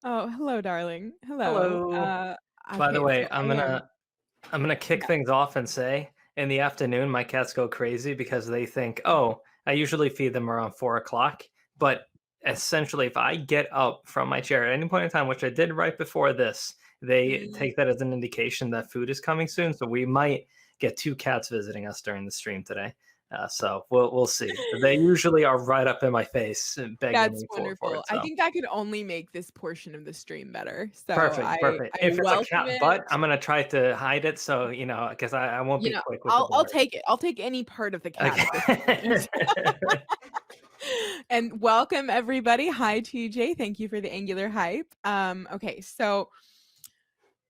Oh, hello, darling. Hello. Hello. By the Okay, way, so I am. I'm gonna kick Yeah. things off and say in the afternoon my cats go crazy because they think, oh, I usually feed them around 4 o'clock. But essentially if I get up from my chair at any point in time, which I did right before this, they Mm, take that as an indication that food is coming soon. So we might get two cats visiting us during the stream today. So we'll see. They usually are right up in my face begging that's me for wonderful. it. I So think that could only make this portion of the stream better. So perfect, I perfect. I If it's a welcome cat butt, it. I'm gonna try to hide it so, because I won't You be know, quick with the I'll board. take it. I'll take any part of the cat at this point. Okay. And welcome everybody. Hi TJ. Thank you for the angular hype. Okay, so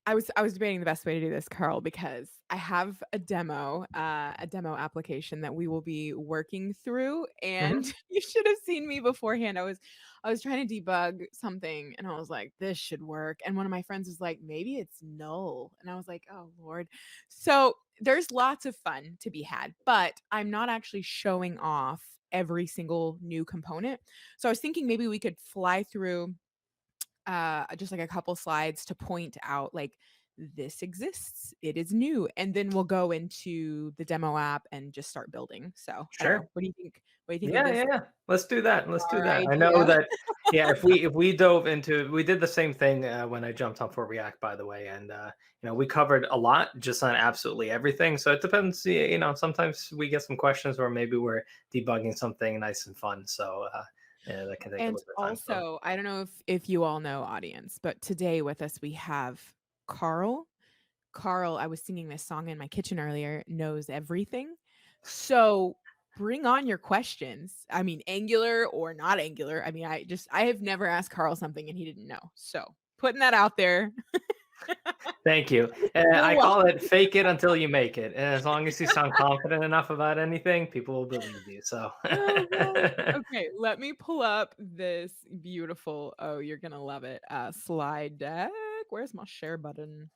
I was debating the best way to do this, Carl, because I have a demo application that we will be working through, and Mhm. you should have seen me beforehand. I was trying to debug something, and I was like, "This should work." And one of my friends was like, "Maybe it's null," and I was like, "Oh Lord." So there's lots of fun to be had, but I'm not actually showing off every single new component. So I was thinking maybe we could fly through just like a couple slides to point out like this exists, it is new, and then we'll go into the demo app and just start building. So I don't know, Sure. what do you think? What do you think of Yeah, this, yeah, yeah. Let's do that. Let's do our that. I know idea? that. Yeah, if we dove into, we did the same thing when I jumped on for React, by the way, and we covered a lot just on absolutely everything. So it depends. Sometimes we get some questions where maybe we're debugging something nice and fun. So yeah, that can take a And little bit of time. So also, I don't know if you all know, audience, but today with us we have Carl. Carl, I was singing this song in my kitchen earlier, knows everything. So bring on your questions. I mean, angular or not angular. I mean, I have never asked Carl something and he didn't know. So putting that out there. thank you. You're I welcome. call it fake it until you make it. And as long as you sound confident enough about anything, people will believe you. So Oh gosh. Okay, let me pull up this beautiful, oh, you're gonna love it. Slide deck. Where's my share button?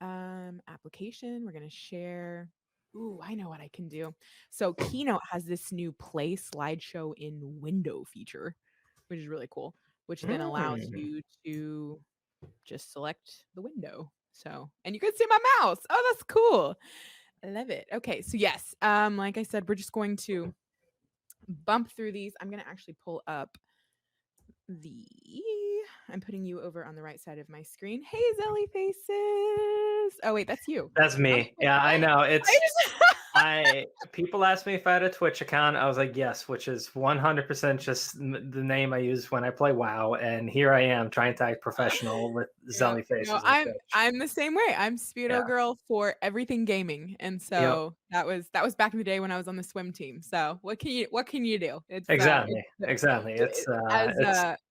Application. We're gonna share. Ooh, I know what I can do. So Keynote has this new play slideshow in window feature, which is really cool, which then allows Mm. you to just select the window. So, and you can see my mouse. Oh, that's cool. I love it. Okay, so yes, like I said, we're just going to bump through these. I'm gonna actually pull up the I'm putting you over on the right side of my screen. Hey, Zelly faces. Oh wait, that's you. That's I'm me. so Yeah, I know. I just I people asked me if I had a Twitch account. I was like, yes, which is 100% just the name I use when I play WoW. And here I am trying to act professional with Yep. Zelly No, faces on I'm Twitch. I'm the same way. I'm Yeah. Speedo girl for everything gaming. And Yep. so that was back in the day when I was on the swim team. So what can you do? It's Exactly. Exactly. as It's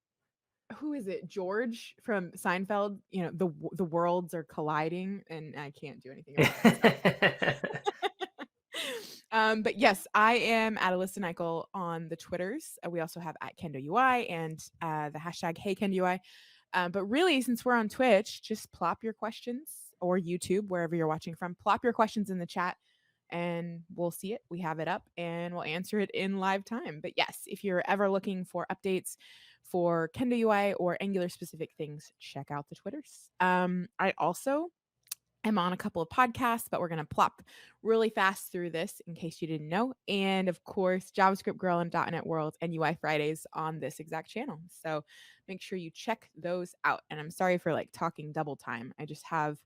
who is it? George from Seinfeld, the worlds are colliding and I can't do anything about it. So but yes, I am at Alyssa Nicoll on the Twitters. We also have at KendoUI and the hashtag Hey KendoUI. But really, since we're on Twitch, just plop your questions or YouTube, wherever you're watching from, plop your questions in the chat and we'll see it. We have it up and we'll answer it in live time. But yes, if you're ever looking for updates for Kendo UI or Angular specific things, check out the Twitters. I also am on a couple of podcasts, but we're going to plop really fast through this in case you didn't know. And of course, JavaScript Girl and .NET World and UI Fridays on this exact channel. So make sure you check those out. And I'm sorry for like talking double time. I just have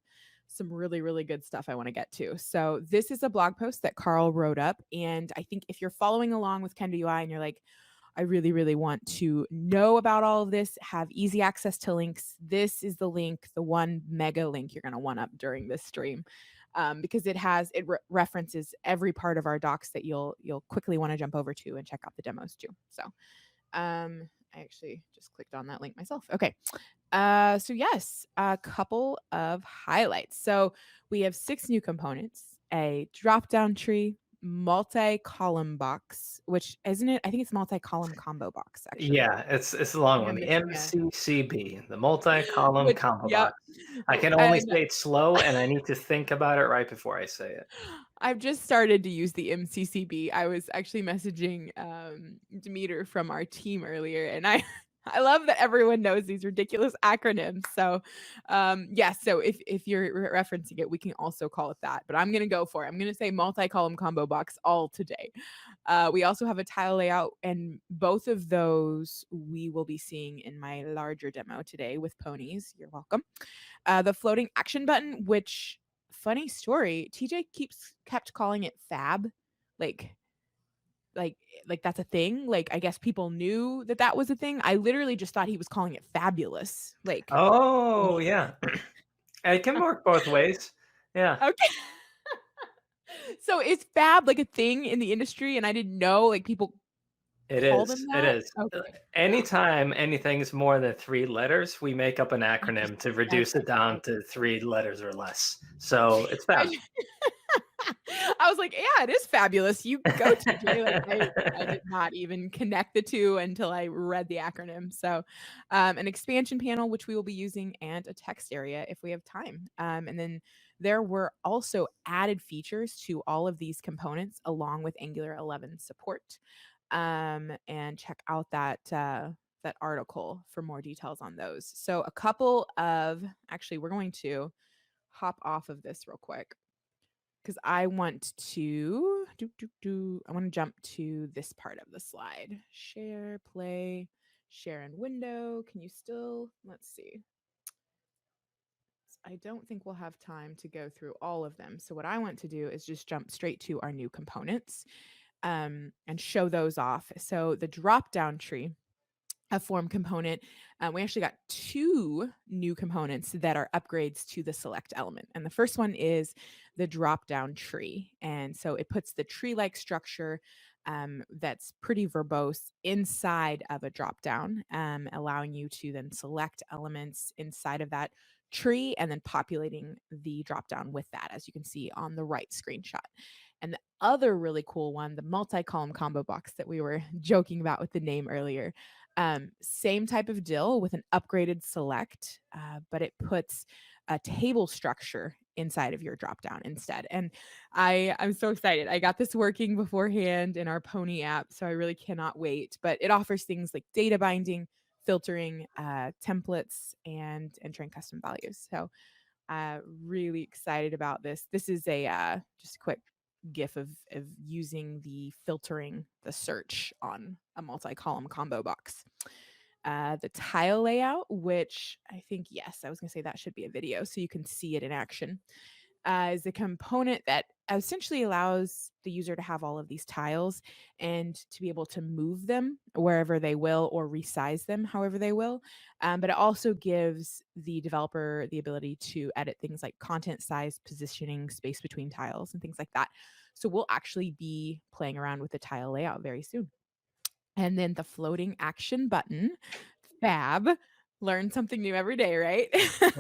some really, really good stuff I want to get to. So this is a blog post that Carl wrote up. And I think if you're following along with Kendo UI and you're like, I really, really want to know about all of this, have easy access to links. This is the link, the one mega link you're going to want up during this stream, because it references every part of our docs that you'll quickly want to jump over to and check out the demos too. So I actually just clicked on that link myself. Okay. So yes, a couple of highlights. So we have 6 new components, a drop-down tree, multi-column box, which isn't it? I think it's multi-column combo box actually. yeah, it's a long Maybe one. I'm The missing a MCCB, the multi-column which combo yep. box. I can only And say it slow, and I need to think about it right before I say it. I've just started to use the MCCB. I was actually messaging Demeter from our team earlier, and I I love that everyone knows these ridiculous acronyms. So, yes. So if you're referencing it, we can also call it that. But I'm gonna go for it. I'm gonna say multi-column combo box all today. We also have a tile layout, and both of those we will be seeing in my larger demo today with ponies. You're welcome. The floating action button, which funny story, TJ kept calling it fab, like like like that's a thing. Like I guess people knew that that was a thing. I literally just thought he was calling it fabulous. Like, Oh, yeah. It can work both ways. Yeah. okay. So is fab like a thing in the industry and I didn't know like people It call them is. It that? is. Okay. Yeah. Anytime anything's more than 3 letters, we make up an acronym to Yes. reduce it down to 3 letters or less. So it's fab. I, I was like, yeah, it is fabulous. You go, TJ. Like I did not even connect the two until I read the acronym. So, an expansion panel, which we will be using, and a text area if we have time. And then there were also added features to all of these components along with Angular 11 support. And check out that article for more details on those. So, a couple of actually, we're going to hop off of this real quick because I want to I want to jump to this part of the slide. Share, play, share in window. Can you still? Let's see. I don't think we'll have time to go through all of them. So what I want to do is just jump straight to our new components and show those off. So the drop down tree, a form component. We actually got two new components that are upgrades to the select element. And the first one is the drop down tree. And so it puts the tree like structure that's pretty verbose inside of a drop down, allowing you to then select elements inside of that tree and then populating the drop down with that, as you can see on the right screenshot. And the other really cool one, the multi-column combo box that we were joking about with the name earlier, same type of deal with an upgraded select, but it puts a table structure inside of your dropdown instead. And I'm so excited. I got this working beforehand in our Pony app, so I really cannot wait. But it offers things like data binding, filtering, templates, and entering custom values. So really excited about this. This is a just a quick gif of using the filtering the search on a multi-column combo box. The tile layout, which I think, yes, I was gonna say that should be a video so you can see it in action, is a component that essentially allows the user to have all of these tiles and to be able to move them wherever they will or resize them however they will. But it also gives the developer the ability to edit things like content size, positioning, space between tiles, and things like that. So we'll actually be playing around with the tile layout very soon. And then the floating action button, fab. Learn something new every day, right?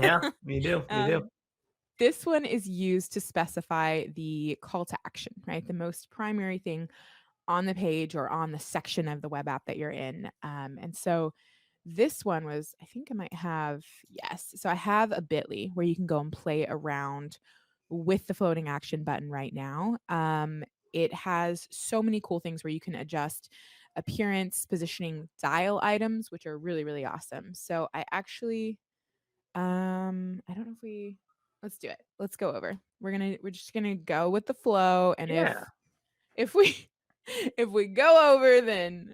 Yeah, you do. You do. um, this one is used to specify the call to action, right? The most primary thing on the page or on the section of the web app that you're in. And so this one was, I think I might have, yes. So I have a bit.ly where you can go and play around with the floating action button right now. It has so many cool things where you can adjust appearance, positioning, dial items, which are really, really awesome. So I actually, I don't know if we, let's do it. Let's go over. We're just gonna go with the flow. And Yeah. if we, if we go over, then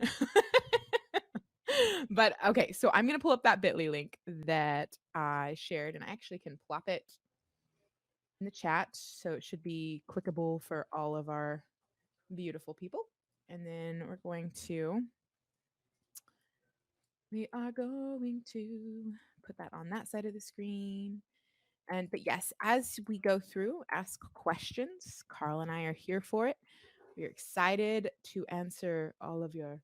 but okay, so I'm gonna pull up that bit.ly link that I shared, and I actually can plop it in the chat, so it should be clickable for all of our beautiful people. And then we are going to put that on that side of the screen. And but yes, as we go through, ask questions. Carl and I are here for it. We're excited to answer all of your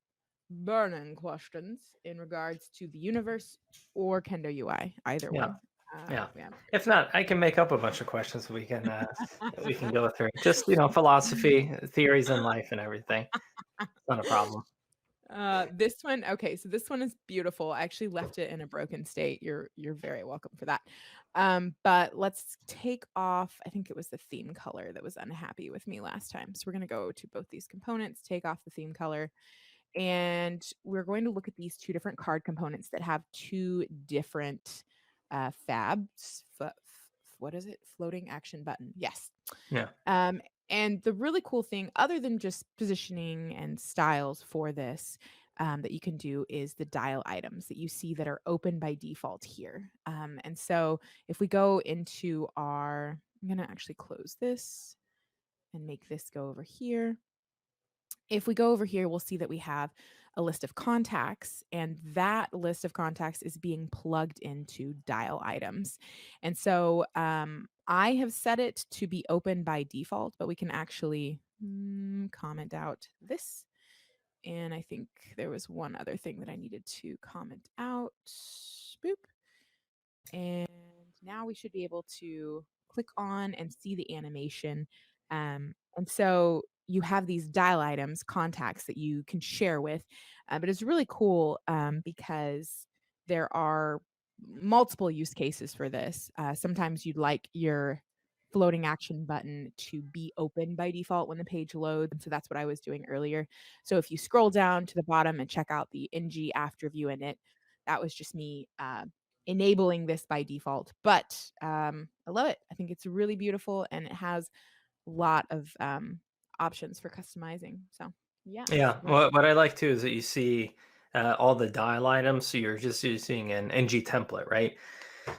burning questions in regards to the universe or Kendo UI, either Yeah. one. Yeah. Yeah. If not, I can make up a bunch of questions we can go through. Just, philosophy, theories in life and everything. Not a problem. This one, okay, so this one is beautiful. I actually left it in a broken state. You're very welcome for that. But let's take off, I think it was the theme color that was unhappy with me last time. So we're gonna go to both these components, take off the theme color, And we're going to look at these two different card components that have two different fabs. What is it? Floating action button. Yes. Yeah. And the really cool thing, other than just positioning and styles for this, that you can do is the dial items that you see that are open by default here. And so if we go into I'm going to actually close this and make this go over here. If we go over here, we'll see that we have a list of contacts, and that list of contacts is being plugged into dial items. And so I have set it to be open by default, but we can actually comment out this. And I think there was one other thing that I needed to comment out. Boop. And now we should be able to click on and see the animation. And so you have these dial items, contacts that you can share with. But it's really cool because there are multiple use cases for this. Sometimes you'd like your floating action button to be open by default when the page loads. And so that's what I was doing earlier. So if you scroll down to the bottom and check out the NG after view init, that was just me enabling this by default. But I love it. I think it's really beautiful, and it has a lot of options for customizing. So yeah. Yeah. What I like too is that you see all the dial items. So you're just using an NG template, right?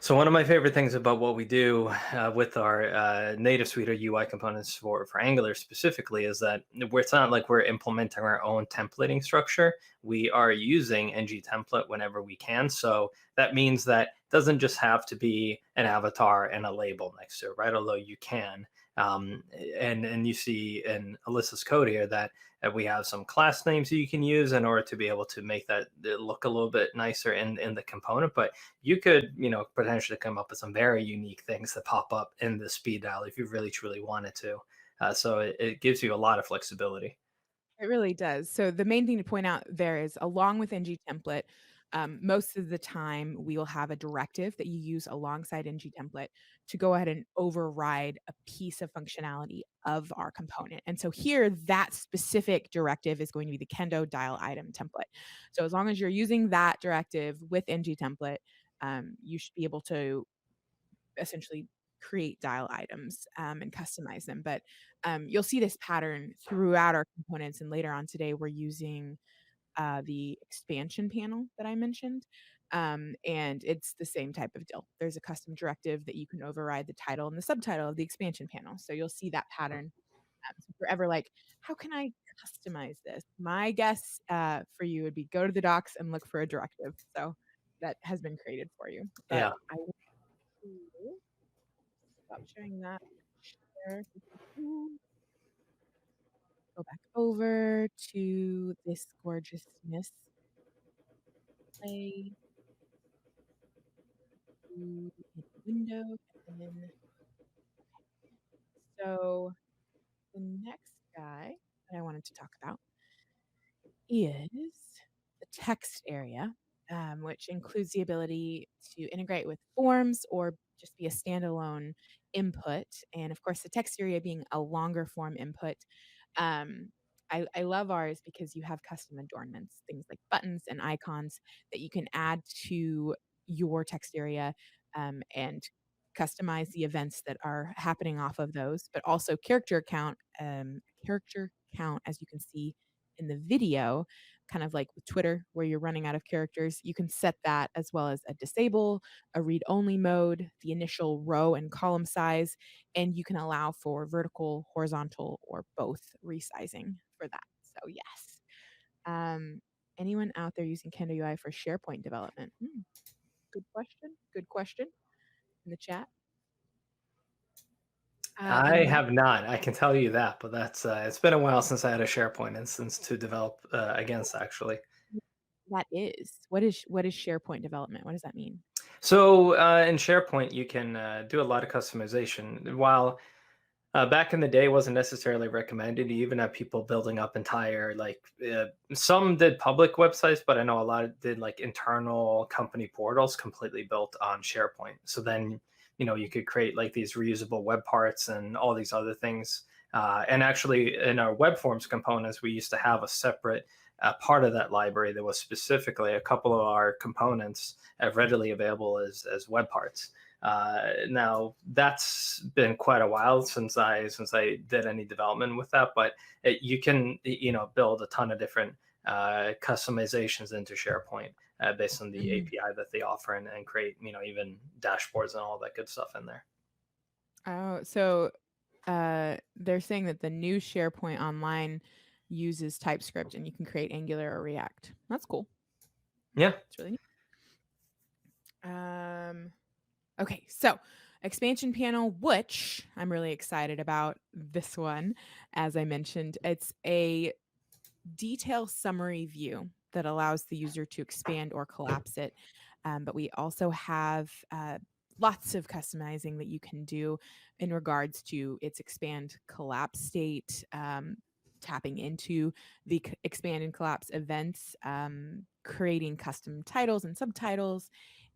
So one of my favorite things about what we do with our native suite of UI components for Angular specifically is that it's not like we're implementing our own templating structure. We are using ng template whenever we can. So that means that it doesn't just have to be an avatar and a label next to it, right? Although you can. And you see in Alyssa's code here that we have some class names that you can use in order to be able to make that look a little bit nicer in the component. But you could, potentially come up with some very unique things that pop up in the speed dial if you really truly wanted to. So it gives you a lot of flexibility. It really does. So the main thing to point out there is, along with ng template, most of the time we will have a directive that you use alongside ng template to go ahead and override a piece of functionality of our component. And so here, that specific directive is going to be the Kendo dial item template. So as long as you're using that directive with ng template, you should be able to essentially create dial items and customize them. But you'll see this pattern throughout our components. And later on today, we're using the expansion panel that I mentioned. And it's the same type of deal. There's a custom directive that you can override the title and the subtitle of the expansion panel. So you'll see that pattern. So if you're ever like, how can I customize this? My guess for you would be go to the docs and look for a directive. So that has been created for you. But Yeah. I will stop sharing that. Share. Go back over to this gorgeousness. Play in the window, and then so the next guy that I wanted to talk about is the text area, which includes the ability to integrate with forms or just be a standalone input. And of course, the text area being a longer form input. Um, I love ours because you have custom adornments, things like buttons and icons that you can add to your text area and customize the events that are happening off of those, but also character count, as you can see in the video, kind of like with Twitter, where you're running out of characters. You can set that, as well as a disable, a read-only mode, the initial row and column size, and you can allow for vertical, horizontal, or both resizing for that. So yes. Anyone out there using Kendo UI for SharePoint development? Good question. Good question in the chat. I have not. I can tell you that, but that's it's been a while since I had a SharePoint instance to develop against actually. That is what is SharePoint development? What does that mean? So in SharePoint, you can do a lot of customization. While back in the day, it wasn't necessarily recommended. You even have people building up entire some did public websites, but I know a lot did like internal company portals completely built on SharePoint. So then you could create like these reusable web parts and all these other things. And actually, in our web forms components, we used to have a separate part of that library that was specifically a couple of our components readily available as web parts. Now that's been quite a while since I did any development with that, but you can build a ton of different customizations into SharePoint based on the API that they offer, and create even dashboards and all that good stuff in there. Oh, so they're saying that the new SharePoint Online uses TypeScript, and you can create Angular or React. That's cool. Yeah, it's really neat. Okay, so expansion panel, which I'm really excited about this one. As I mentioned, it's a detail summary view that allows the user to expand or collapse it. But we also have lots of customizing that you can do in regards to its expand collapse state, tapping into the expand and collapse events, creating custom titles and subtitles,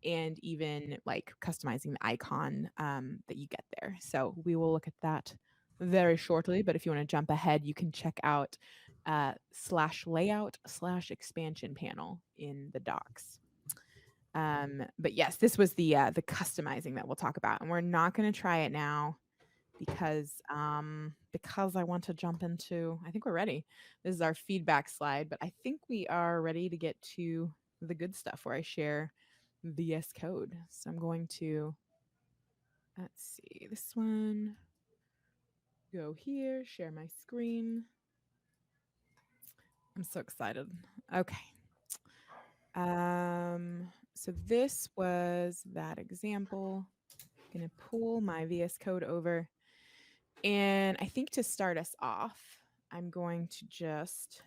and even like customizing the icon that you get there. So we will look at that very shortly, but if you want to jump ahead, you can check out /layout/expansion panel in the docs. But yes, this was the customizing that we'll talk about, and we're not going to try it now because I want to jump into, I think we're ready. This is our feedback slide, but I think we are ready to get to the good stuff where I share VS Code. So I'm going to, let's see, this one, go here, share my screen. I'm so excited. Okay. So this was that example. I'm gonna pull my VS Code over. And I think to start us off, I'm going to just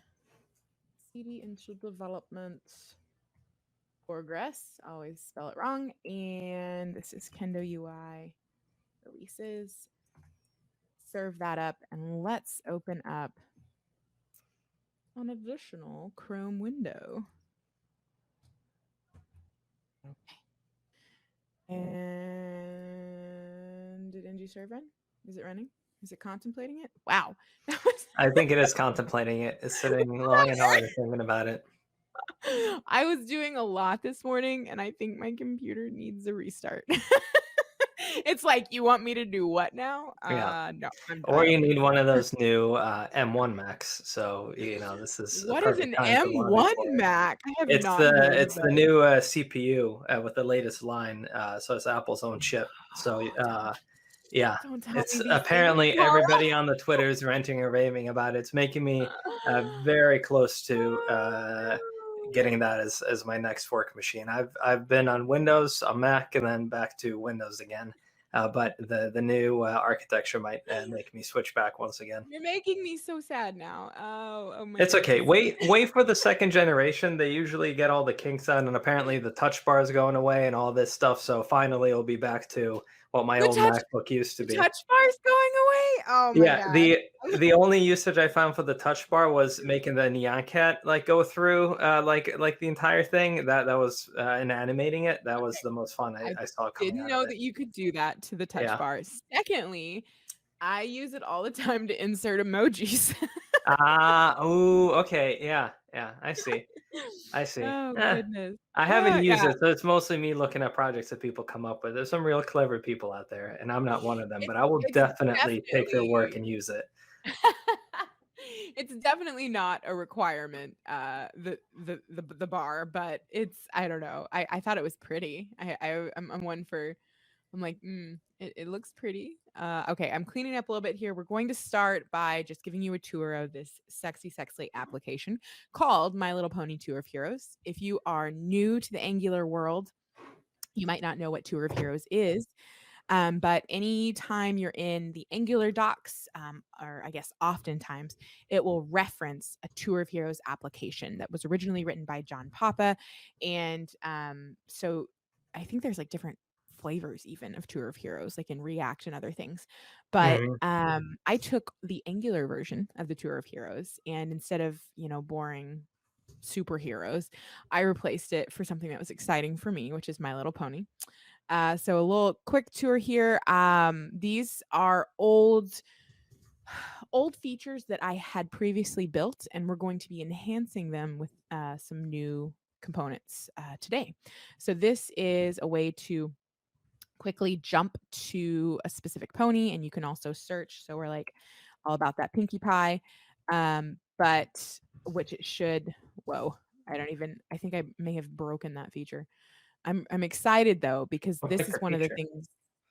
cd into development progress. I always spell it wrong. And this is KendoUI releases. Serve that up, and let's open up an additional Chrome window. Okay. And did ng-serve run? Is it running? Is it contemplating it? Wow. I think it is contemplating it. It's sitting long and hard and thinking about it. I was doing a lot this morning, and I think my computer needs a restart. It's like, you want me to do what now? Yeah. No. Or you need one of those new M1 Macs. So this is a What is an perfect time to log M1 in for it. Mac? I have It's not heard of it's the that. new CPU with the latest line. So it's Apple's own chip. So yeah, Don't tell it's me these apparently things, Laura. everybody on the Twitter is ranting and raving about it. It's making me very close to getting that as my next work machine. I've been on Windows, on Mac, and then back to Windows again. But the new architecture might make me switch back once again. You're making me so sad now. Oh my It's okay. goodness. Wait for the second generation. They usually get all the kinks out, and apparently the touch bar is going away and all this stuff. So finally, it'll be back to what my old MacBook used to The be. touch bar's going away? Oh my Yeah, god. the only usage I found for the touch bar was making the Neon Cat like go through like the entire thing. That was and animating it. That was the most fun I saw coming Didn't out know of it. that you could do that to the touch Yeah. bar. Secondly, I use it all the time to insert emojis. Oh, okay. Yeah, I see. Oh goodness. I haven't used Yeah. it, so it's mostly me looking at projects that people come up with. There's some real clever people out there, and I'm not one of them, but I will It's definitely take their work definitely and use it. it's definitely not a requirement, the bar, but I don't know. I thought it was pretty. I'm one for, I'm like, it looks pretty. Okay, I'm cleaning up a little bit here. We're going to start by just giving you a tour of this sexy application called My Little Pony Tour of Heroes. If you are new to the Angular world, you might not know what Tour of Heroes is. But anytime you're in the Angular docs, or I guess oftentimes, it will reference a Tour of Heroes application that was originally written by John Papa. And so I think there's like different flavors even of Tour of Heroes, like in React and other things. But I took the Angular version of the Tour of Heroes, and instead of, boring superheroes, I replaced it for something that was exciting for me, which is My Little Pony. So a little quick tour here. These are old old features that I had previously built, and we're going to be enhancing them with some new components today. So this is a way to quickly jump to a specific pony, and you can also search. So we're like all about that Pinkie Pie, but which it should. Whoa, I think I may have broken that feature. I'm excited though because What this is particular one of the feature? things.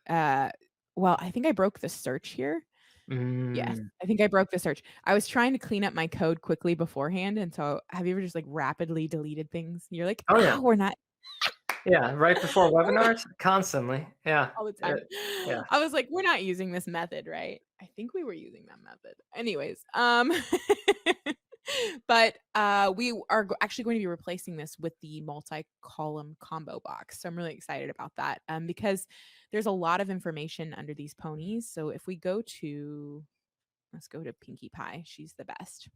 Uh, well, I think I broke the search here. Yes, Mm, I think I broke the search. I was trying to clean up my code quickly beforehand, and so have you ever just like rapidly deleted things? You're like, oh yeah, oh, we're not yeah. Right before webinars, constantly. Yeah, all the uh, time. yeah. I was like, "We're not using this method, right?" I think we were using that method. Anyways, but, we are actually going to be replacing this with the multi-column combo box, so I'm really excited about that, because there's a lot of information under these ponies, so if we go to let's go to Pinkie Pie, she's the best.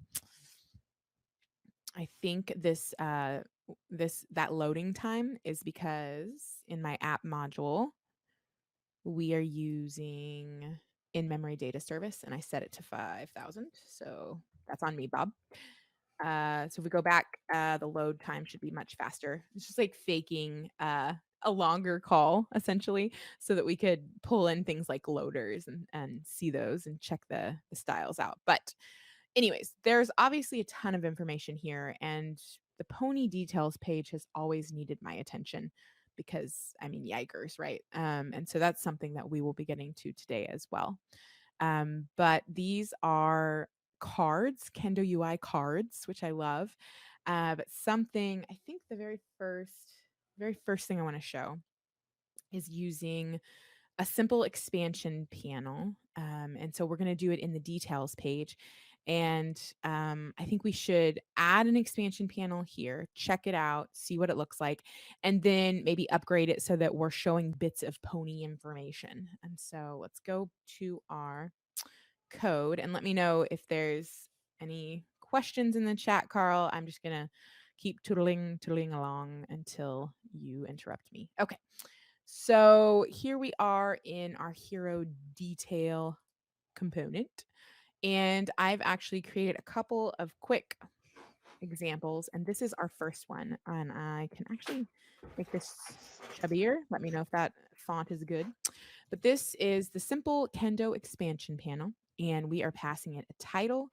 I think that loading time is because in my app module we are using in-memory data service, and I set it to 5,000. So that's on me, Bob. So if we go back, the load time should be much faster. It's just like faking a longer call essentially, so that we could pull in things like loaders and see those and check the styles out. But anyways, there's obviously a ton of information here, and the pony details page has always needed my attention because I mean, yikers, right? And so that's something that we will be getting to today as well. But these are cards, Kendo UI cards, which I love. But something I think the very first thing I want to show is using a simple expansion panel. And so we're going to do it in the details page. And I think we should add an expansion panel here, check it out, see what it looks like, and then maybe upgrade it so that we're showing bits of pony information. And so let's go to our code and let me know if there's any questions in the chat, Carl. I'm just going to keep tootling along until you interrupt me. Okay. So here we are in our hero detail component. And I've actually created a couple of quick examples. And this is our first one. And I can actually make this chubbier. Let me know if that font is good. But this is the simple Kendo expansion panel. And we are passing it a title,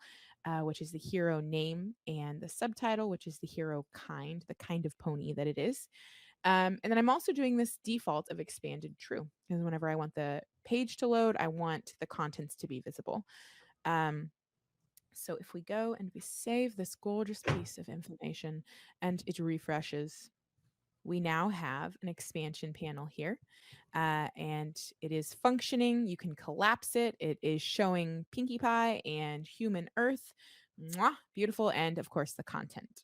which is the hero name, and the subtitle, which is the hero kind, the kind of pony that it is. And then I'm also doing this default of expanded true because whenever I want the page to load, I want the contents to be visible. So if we go and we save this gorgeous piece of information and it refreshes, we now have an expansion panel here, and it is functioning. You can collapse it. It is showing Pinkie Pie and Human Earth. Mwah, beautiful. And of course, the content.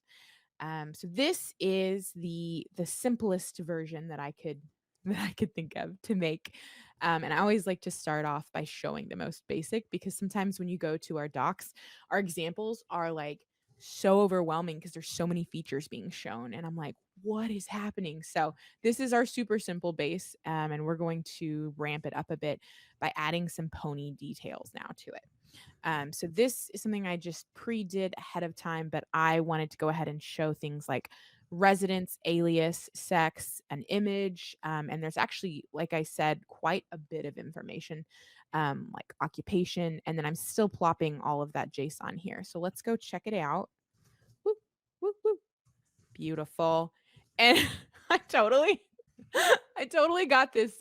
So this is the simplest version that I could that I could think of to make. And I always like to start off by showing the most basic because sometimes when you go to our docs, our examples are like so overwhelming because there's so many features being shown. And I'm like, what is happening? So this is our super simple base. And we're going to ramp it up a bit by adding some pony details now to it. So this is something I just pre-did ahead of time, but I wanted to go ahead and show things like residence, alias, sex, an image. And there's actually, like I said, quite a bit of information, like occupation. And then I'm still plopping all of that JSON here. So let's go check it out. Woo, woo, woo. Beautiful. And I totally, I totally got this.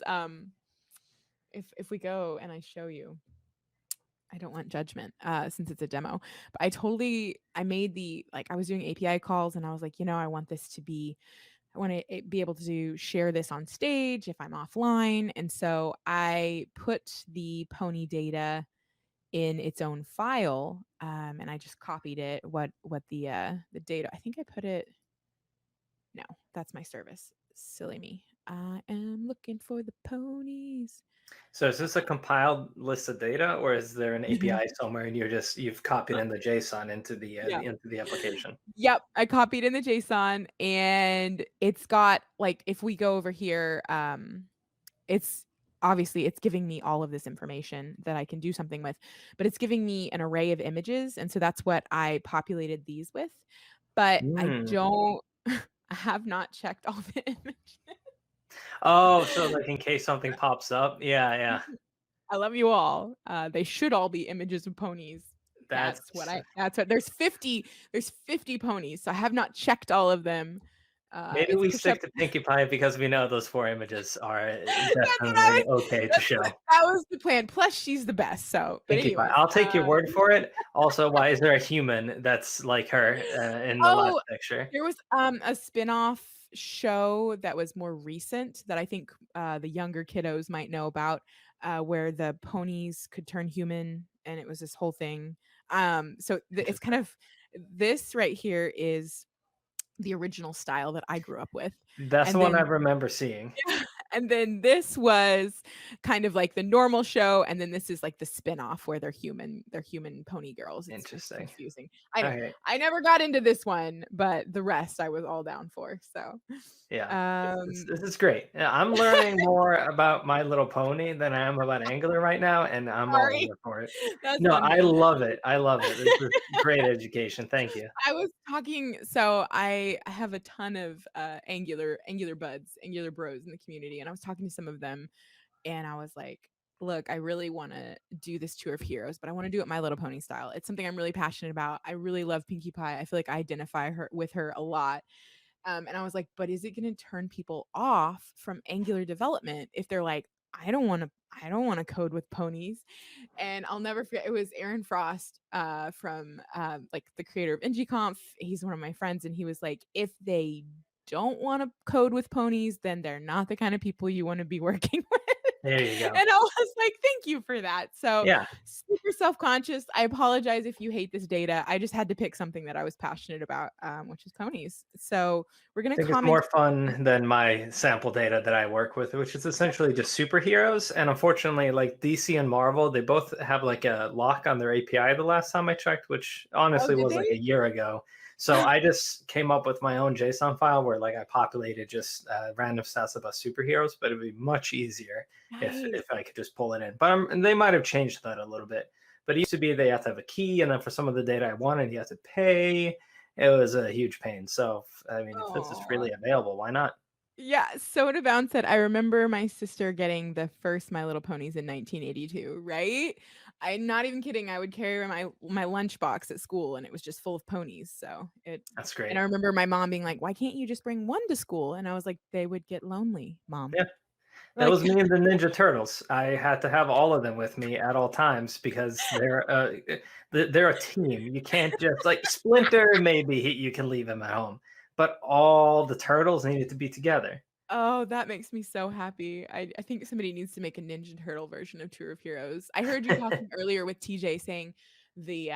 If we go and I show you, I don't want judgment since it's a demo. But I made I was doing API calls and I was like, I want this to be, I want to be able to share this on stage if I'm offline. And so I put the pony data in its own file, and I just copied it. What the data? I think I put it. No, that's my service. Silly me. I am looking for the ponies. So is this a compiled list of data, or is there an Mhm. API somewhere and you've copied in the JSON Yeah. into the application? Yep, I copied in the JSON and it's got like if we go over here, it's obviously it's giving me all of this information that I can do something with, but it's giving me an array of images, and so that's what I populated these with. But I Hmm. don't I have not checked all the images. Oh, so like in case something pops up. Yeah, yeah. I love you all. They should all be images of ponies. That's That's what there's 50 ponies, so I have not checked all of them. maybe It's we push up. stick to Pinkie Pie because we know those 4 images are I definitely okay to show. that was the plan. Plus, she's the best. So, but Pinkie Pie. anyways, I'll take your word for it. Also, why is there a human that's like her, in the last oh, picture? there was a spin-off show that was more recent that I think the younger kiddos might know about, where the ponies could turn human, and it was this whole thing. So it's kind Interesting. of this right here is the original style that I grew up with, That's the and one I then remember seeing. and then this was kind of like the normal show, and then this is like the spin-off where they're human pony girls. It's Interesting. confusing. I know. Okay. I never got into this one, but the rest I was all down for. So, Yeah. This um this is great. Yeah, I'm learning more about My Little Pony than I am about Angular right now, and I'm all sorry. over for it. That's No, on I me. love it. I love it. This is great education. Thank you. I was talking so I have a ton of Angular buds, Angular bros in the community, and I was talking to some of them. And I was like, look, I really want to do this tour of heroes, but I want to do it My Little Pony style. It's something I'm really passionate about. I really love Pinkie Pie. I feel like I identify her with her a lot. And I was like, but is it going to turn people off from Angular development if they're like, I don't want to code with ponies. And I'll never forget. It was Aaron Frost from like the creator of Ngconf. He's one of my friends, and he was like, if they don't want to code with ponies, then they're not the kind of people you want to be working with. There you go. And I was like, thank you for that. So Yeah. super self-conscious. I apologize if you hate this data. I just had to pick something that I was passionate about, which is ponies. So we're I gonna think it's comment. more fun than my sample data that I work with, which is essentially just superheroes. And unfortunately, like DC and Marvel, they both have like a lock on their API the last time I checked, which Oh, honestly did was like a they? year ago. So I just came up with my own JSON file where like I populated just random stats about superheroes, but it'd be much easier if Nice. I could just pull it in. But and they might have changed that a little bit. But it used to be they have to have a key, and then for some of the data I wanted, you have to pay. It was a huge pain. So, I mean, if this is Oh. freely available, why not? Yeah, Soda Bounce said, I remember my sister getting the first My Little Ponies in 1982, right? I'm not even kidding. I would carry my lunchbox at school and it was just full of ponies. So it That's and great. I remember my mom being like, "Why can't you just bring one to school?" And I was like, "They would get lonely, mom." Yeah, that Like, was me and the Ninja Turtles. I had to have all of them with me at all times because they're a team. You can't just like Splinter. Maybe you can leave him at home, but all the turtles needed to be together. oh, that makes me so happy. I think somebody needs to make a Ninja Turtle version of Tour of Heroes. I heard you talking earlier with TJ saying the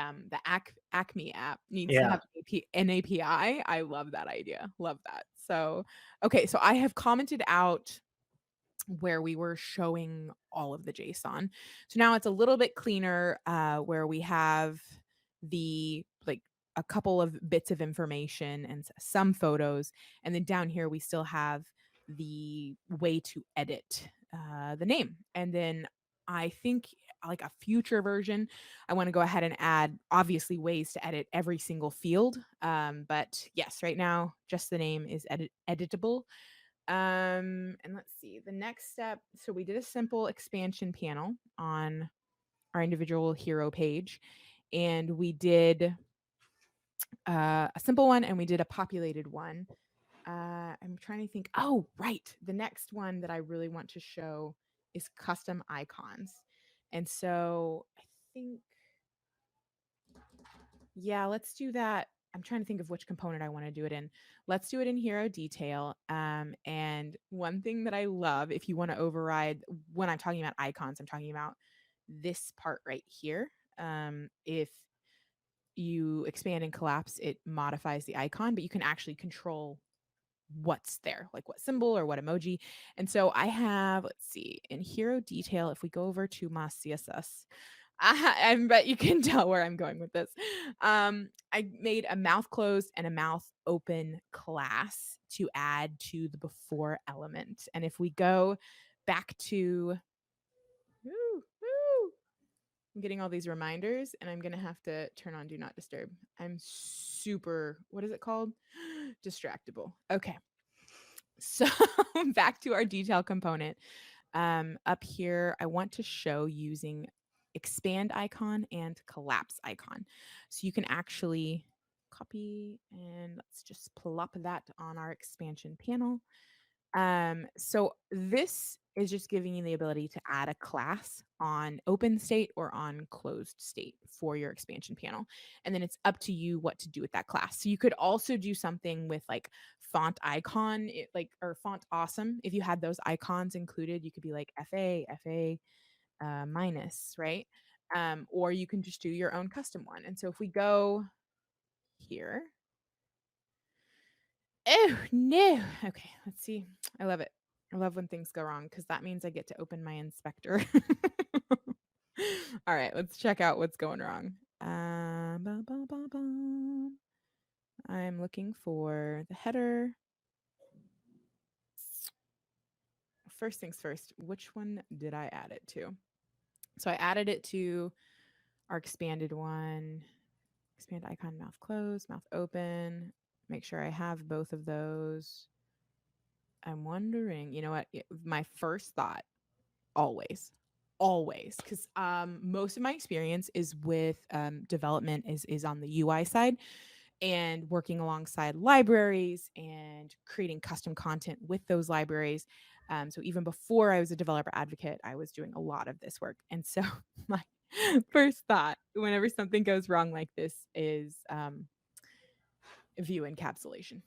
Acme app needs to Yeah, have an API. I love that idea. Love that. So, okay, so I have commented out where we were showing all of the JSON. So now it's a little bit cleaner where we have the like a couple of bits of information and some photos. And then down here, we still have the way to edit the name. And then I think like a future version, I want to go ahead and add obviously ways to edit every single field. But yes, right now, just the name is editable. And let's see, the next step. So we did a simple expansion panel on our individual hero page, and we did a simple one and we did a populated one. I'm trying to think. Oh, right. The next one that I really want to show is custom icons. And so I think, yeah, let's do that. I'm trying to think of which component I want to do it in. Let's do it in hero detail. And one thing that I love, if you want to override when I'm talking about icons, I'm talking about this part right here. If you expand and collapse, it modifies the icon, but you can actually control what's there, like what symbol or what emoji. And so I have, let's see, in hero detail, if we go over to my CSS, I bet you can tell where I'm going with this. I made a mouth closed and a mouth open class to add to the before element. And if we go back to Woo, woo. I'm getting all these reminders and I'm going to have to turn on Do Not Disturb. I'm super, what is it called? Distractible. Okay. So back to our detail component. Up here, I want to show using expand icon and collapse icon. So you can actually copy and let's just plop that on our expansion panel. So this is just giving you the ability to add a class on open state or on closed state for your expansion panel. And then it's up to you what to do with that class. So you could also do something with like font icon, or font awesome. If you had those icons included, you could be like FA minus, right? Or you can just do your own custom one. And so if we go here, oh no. Okay, let's see. I love it. I love when things go wrong because that means I get to open my inspector. All right, let's check out what's going wrong. I'm looking for the header. First things first, which one did I add it to? So I added it to our expanded one. Expand icon, mouth closed, mouth open. Make sure I have both of those. I'm wondering, you know what? My first thought always, because most of my experience is with development is on the UI side and working alongside libraries and creating custom content with those libraries. So even before I was a developer advocate, I was doing a lot of this work. And so my first thought whenever something goes wrong like this is view encapsulation.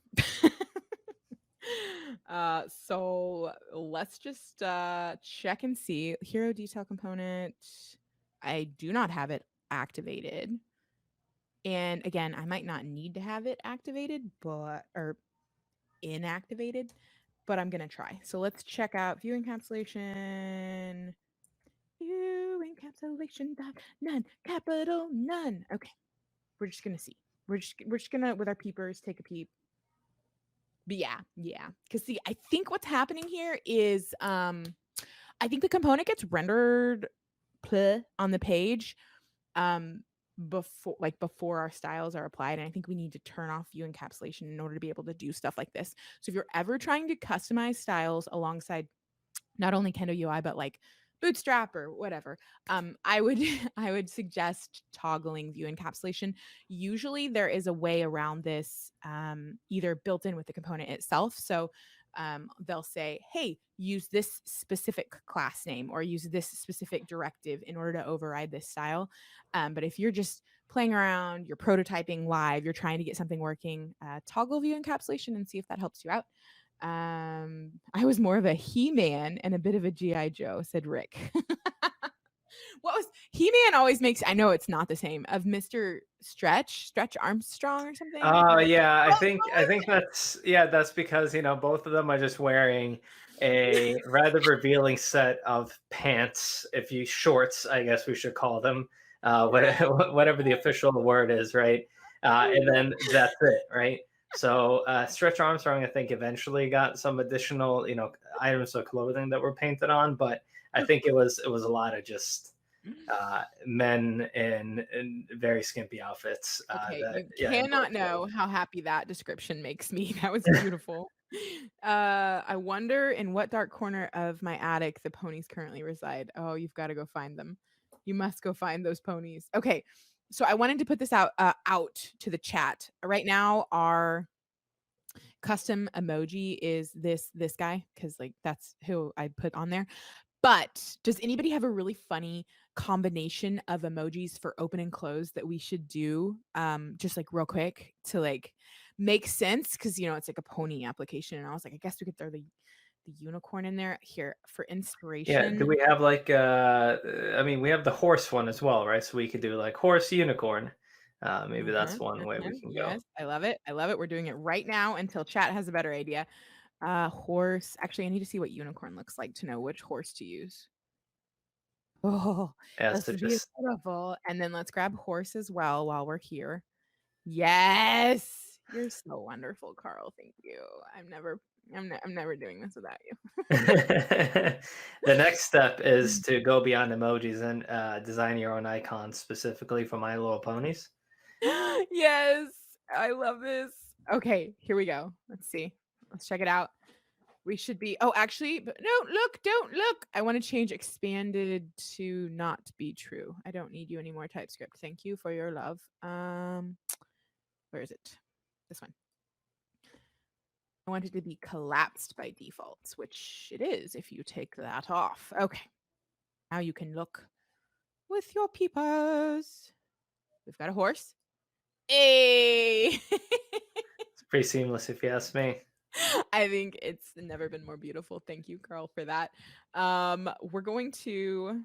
So let's just check and see. Hero detail component. I do not have it activated. And again, I might not need to have it activated, or inactivated, but I'm gonna try. So let's check out view encapsulation. View encapsulation dot none, capital none. Okay, we're just gonna see. We're just gonna with our peepers take a peep. But yeah. Because see, I think what's happening here is I think the component gets rendered on the page before our styles are applied. And I think we need to turn off view encapsulation in order to be able to do stuff like this. So if you're ever trying to customize styles alongside not only Kendo UI, but like Bootstrap or whatever, I would I would suggest toggling view encapsulation. Usually there is a way around this, either built in with the component itself. So they'll say, hey, use this specific class name or use this specific directive in order to override this style. But if you're just playing around, you're prototyping live, you're trying to get something working, toggle view encapsulation and see if that helps you out. I was more of a He-Man and a bit of a G.I. Joe, said Rick. What was He-Man always makes, I know it's not the same, of Mr. Stretch Armstrong or something. Yeah, I think that's because both of them are just wearing a rather revealing set of pants, if you shorts, I guess we should call them, whatever the official word is, right? And then that's it, right? So Stretch Armstrong, I think, eventually got some additional, items of clothing that were painted on, but I think it was a lot of just men in very skimpy outfits. Okay, That, you cannot know how happy that description makes me. That was beautiful. I wonder in what dark corner of my attic the ponies currently reside. Oh, you've got to go find them. You must go find those ponies. Okay, so I wanted to put this out to the chat. Right now, our custom emoji is this guy because like that's who I put on there. But does anybody have a really funny combination of emojis for open and close that we should do just like real quick to like make sense? Because it's like a pony application. And I was like, I guess we could throw the unicorn in there here for inspiration. Yeah, do we have like we have the horse one as well, right? So we could do like horse unicorn. Maybe that's one way we can go. Yes, I love it. We're doing it right now until chat has a better idea. Horse. Actually, I need to see what unicorn looks like to know which horse to use. Oh, Yeah, that's so just beautiful. And then let's grab horse as well while we're here. Yes. You're so wonderful, Carl. Thank you. I'm never doing this without you. The next step is to go beyond emojis and design your own icons specifically for My Little Ponies. Yes, I love this. Okay, here we go. Let's see. Let's check it out. We should be. Oh, actually, but no, look, don't look. I want to change expanded to not be true. I don't need you anymore, TypeScript. Thank you for your love. Where is it? This one. I want it to be collapsed by default, which it is if you take that off. Okay. Now you can look with your peepers. We've got a horse. Hey! It's pretty seamless if you ask me. I think it's never been more beautiful. Thank you, Carl, for that. We're going to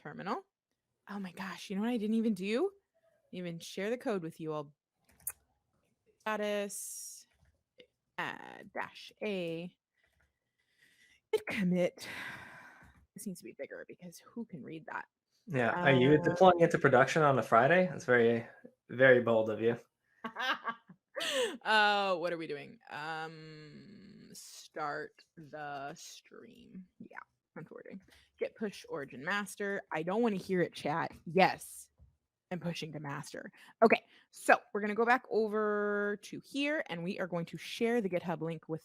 terminal. Oh my gosh, you know what I didn't even do? Even share the code with you all. Status dash a git commit. This needs to be bigger because who can read that? Yeah. Are you deploying into production on a Friday? That's very, very bold of you. What are we doing? Start the stream. Yeah, that's what we're doing. Get push origin master. I don't want to hear it, chat. Yes, I'm pushing to master. Okay, so we're gonna go back over to here, and we are going to share the GitHub link with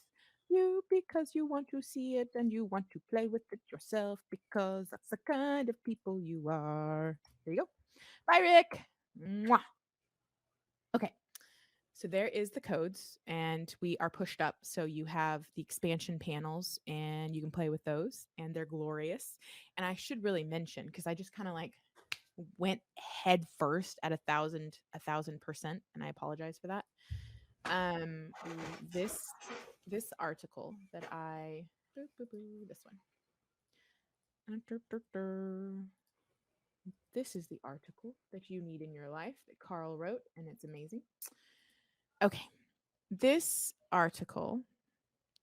you because you want to see it and you want to play with it yourself because that's the kind of people you are. There you go. Bye, Rick. Mwah. Okay. So there is the codes, and we are pushed up. So you have the expansion panels, and you can play with those, and they're glorious. And I should really mention because I just kind of like went head first at 1,000%, and I apologize for that. Um, this article that I this one. This is the article that you need in your life that Carl wrote, and it's amazing. Okay. This article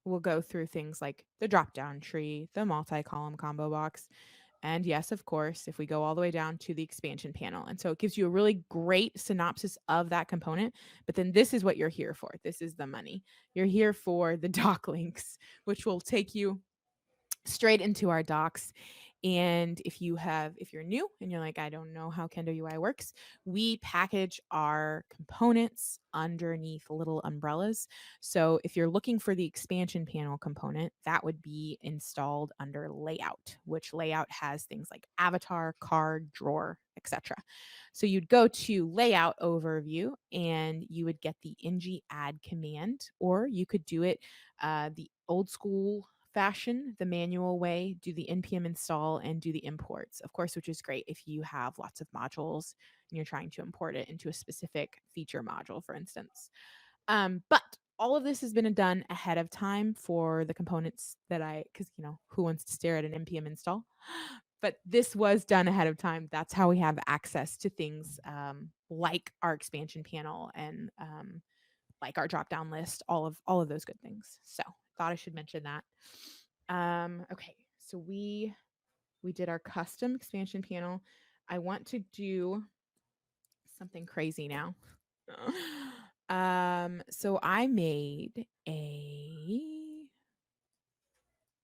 will go through things like the drop down tree, the multi column combo box, and yes, of course, if we go all the way down to the expansion panel. And so it gives you a really great synopsis of that component. But then this is what you're here for. This is the money. You're here for the doc links, which will take you straight into our docs. And if you're new and you're like, I don't know how Kendo UI works, we package our components underneath little umbrellas. So if you're looking for the expansion panel component, that would be installed under layout, which layout has things like avatar, card, drawer, etc. So you'd go to layout overview and you would get the ng add command, or you could do it the old school fashion, the manual way, do the npm install and do the imports, of course, which is great if you have lots of modules and you're trying to import it into a specific feature module, for instance. But all of this has been done ahead of time for the components because who wants to stare at an npm install? But this was done ahead of time. That's how we have access to things like our expansion panel and like our drop down list, all of those good things. So thought I should mention that. Okay, so we did our custom expansion panel. I want to do something crazy now. So I made a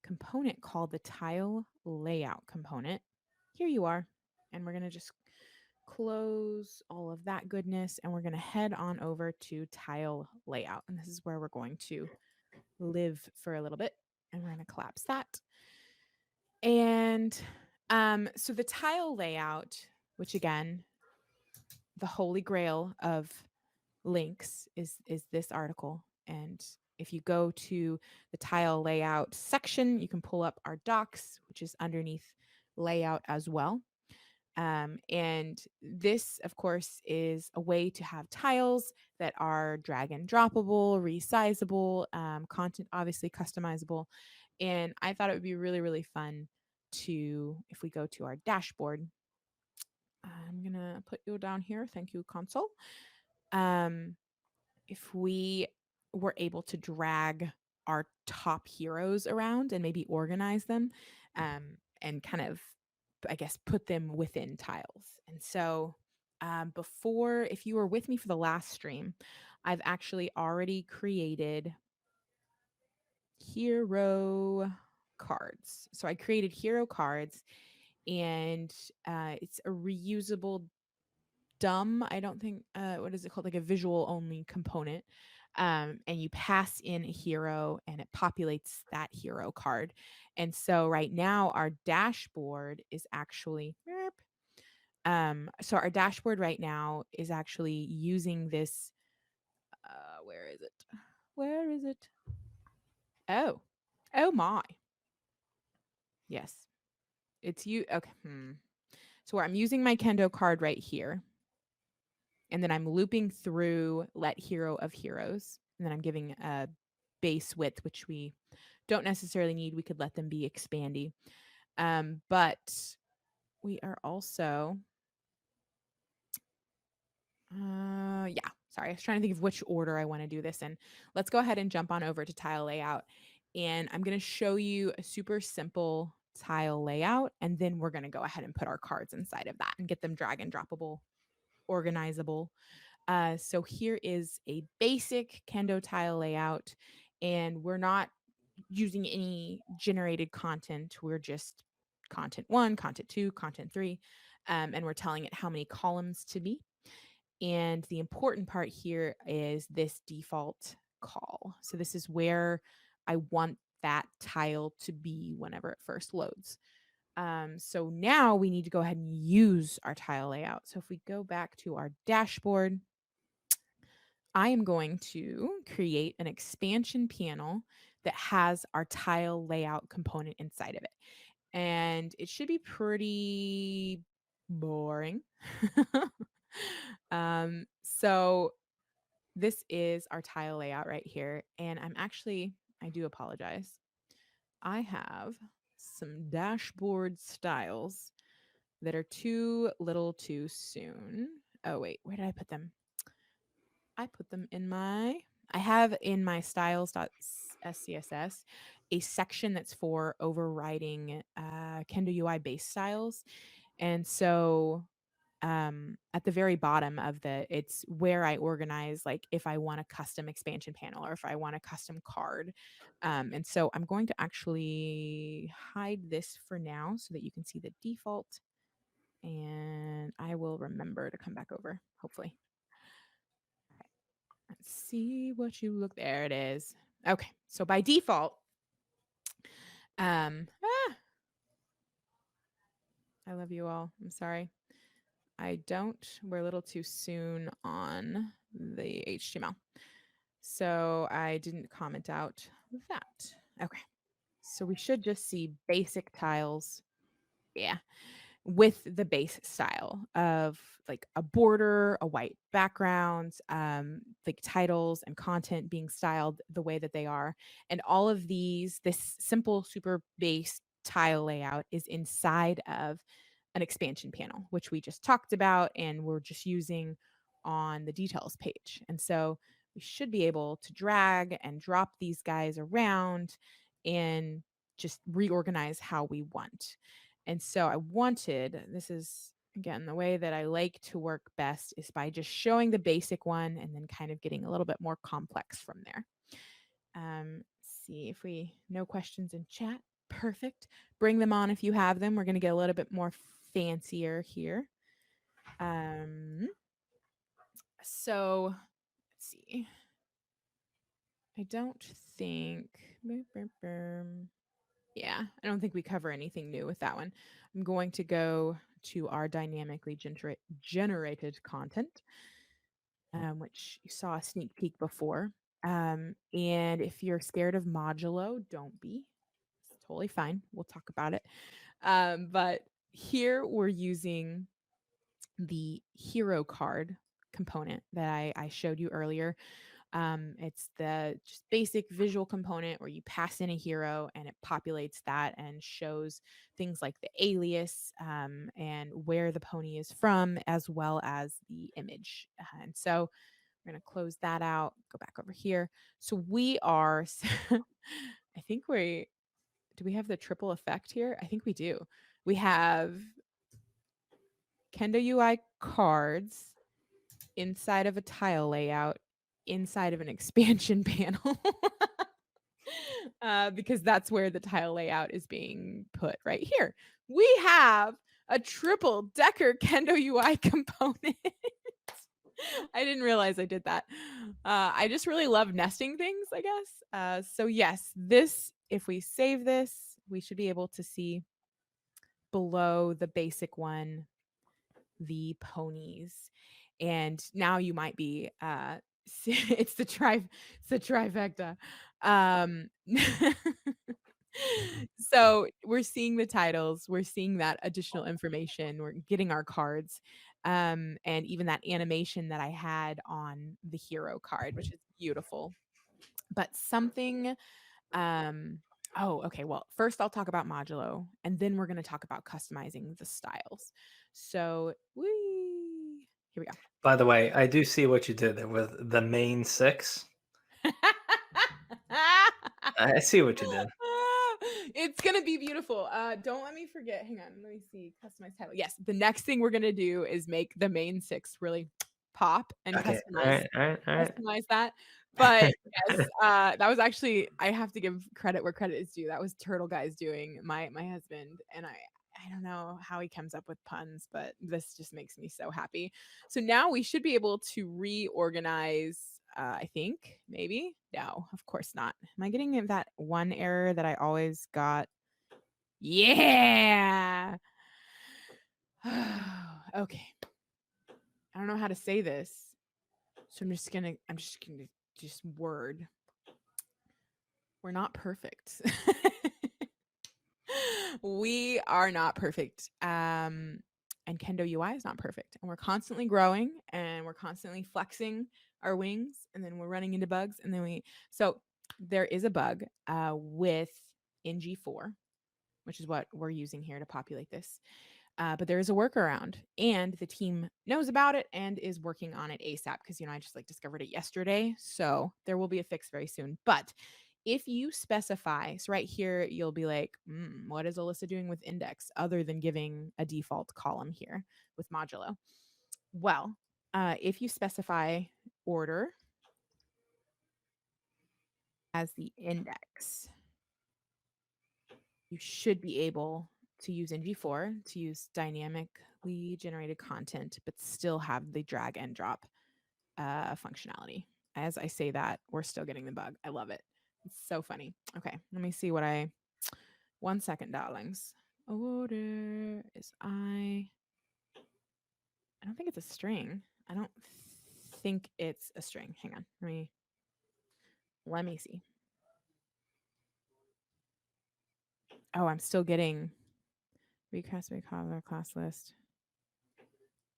component called the tile layout component. Here you are. And we're going to just close all of that goodness and we're going to head on over to tile layout. And this is where we're going to live for a little bit. And we're going to collapse that. And so the tile layout, which again, the holy grail of links is this article. And if you go to the tile layout section, you can pull up our docs, which is underneath layout as well. And this, of course, is a way to have tiles that are drag and droppable, resizable, content obviously customizable. And I thought it would be really, really fun to, if we go to our dashboard, I'm going to put you down here. Thank you, console. If we were able to drag our top heroes around and maybe organize them and kind of, I guess, put them within tiles. And so before, if you were with me for the last stream, I've actually already created hero cards. So I created hero cards, and it's a reusable I don't think, what is it called? Like a visual only component. And you pass in a hero and it populates that hero card. And so right now our dashboard is actually, so our dashboard right now is actually using this. Where is it? Where is it? Oh, oh my. Yes, it's you. Okay. So where I'm using my Kendo card right here, and then I'm looping through let hero of heroes, and then I'm giving a base width, which we don't necessarily need. We could let them be expandy. But we are also, yeah, sorry. I was trying to think of which order I want to do this in. Let's go ahead and jump on over to tile layout. And I'm going to show you a super simple tile layout. And then we're going to go ahead and put our cards inside of that and get them drag and droppable, organizable. So here is a basic Kendo tile layout, and we're not using any generated content. We're just content 1, content 2, content 3, and we're telling it how many columns to be. And the important part here is this default call. So this is where I want that tile to be whenever it first loads. So now we need to go ahead and use our tile layout. So if we go back to our dashboard, I am going to create an expansion panel that has our tile layout component inside of it. And it should be pretty boring. So this is our tile layout right here. And I do apologize. I have some dashboard styles that are too little too soon. Oh, wait, where did I put them? I put them I have in my styles.scss a section that's for overriding Kendo UI base styles. And so at the very bottom of it's where I organize, like if I want a custom expansion panel or if I want a custom card. And so I'm going to actually hide this for now so that you can see the default. And I will remember to come back over, hopefully. Let's see what you look. There it is. Okay, so by default, I love you all. I'm sorry. We're a little too soon on the HTML. So I didn't comment out that. Okay. So we should just see basic tiles. Yeah. With the base style of like a border, a white background, like titles and content being styled the way that they are. And all of this simple, super base tile layout is inside of an expansion panel, which we just talked about and we're just using on the details page. And so we should be able to drag and drop these guys around and just reorganize how we want. And so this is again the way that I like to work best is by just showing the basic one and then kind of getting a little bit more complex from there. See if no questions in chat. Perfect. Bring them on if you have them. We're going to get a little bit more fancier here. So let's see. I don't think. Yeah, I don't think we cover anything new with that one. I'm going to go to our dynamically generated content, which you saw a sneak peek before. And if you're scared of modulo, don't be. It's totally fine. We'll talk about it. But here we're using the hero card component that I showed you earlier. It's the just basic visual component where you pass in a hero and it populates that and shows things like the alias and where the pony is from, as well as the image. And so we're going to close that out, go back over here. So we are, I think do we have the triple effect here? I think we do. We have Kendo UI cards inside of a tile layout inside of an expansion panel. Because that's where the tile layout is being put right here. We have a triple decker Kendo UI component. I didn't realize I did that. I just really love nesting things, I guess. So yes, this, if we save this, we should be able to see below the basic one, the ponies. And now you might be, it's the trifecta. So we're seeing the titles, we're seeing that additional information, we're getting our cards, and even that animation that I had on the hero card, which is beautiful. But something, oh, okay. Well, first I'll talk about modulo, and then we're going to talk about customizing the styles. So here we go. By the way, I do see what you did there with the main 6. I see what you did. It's gonna be beautiful. Don't let me forget. Hang on, let me see. Customize title. Yes, the next thing we're gonna do is make the main 6 really pop and Okay. customize that. But yes, that was actually, I have to give credit where credit is due. That was Turtle Guy's doing, my husband, and I don't know how he comes up with puns, but this just makes me so happy. So now we should be able to reorganize. I think maybe no, of course not. Am I getting that one error that I always got? Yeah. Okay. I don't know how to say this, so I'm just gonna just word. We're not perfect. We are not perfect. And Kendo UI is not perfect. And we're constantly growing and we're constantly flexing our wings, and then we're running into bugs. And then so there is a bug with NG4, which is what we're using here to populate this. But there is a workaround, and the team knows about it and is working on it ASAP because, I just discovered it yesterday. So there will be a fix very soon. But if you specify, so right here, you'll be like, what is Alyssa doing with index other than giving a default column here with modulo? Well, if you specify order as the index, you should be able to use NG4 to use dynamically generated content, but still have the drag and drop functionality. As I say that, we're still getting the bug. I love it. It's so funny. Okay, let me see what 1 second, darlings. Order is I don't think it's a string. I don't think it's a string. Hang on. Let me see. Oh, I'm still getting recast by color class list.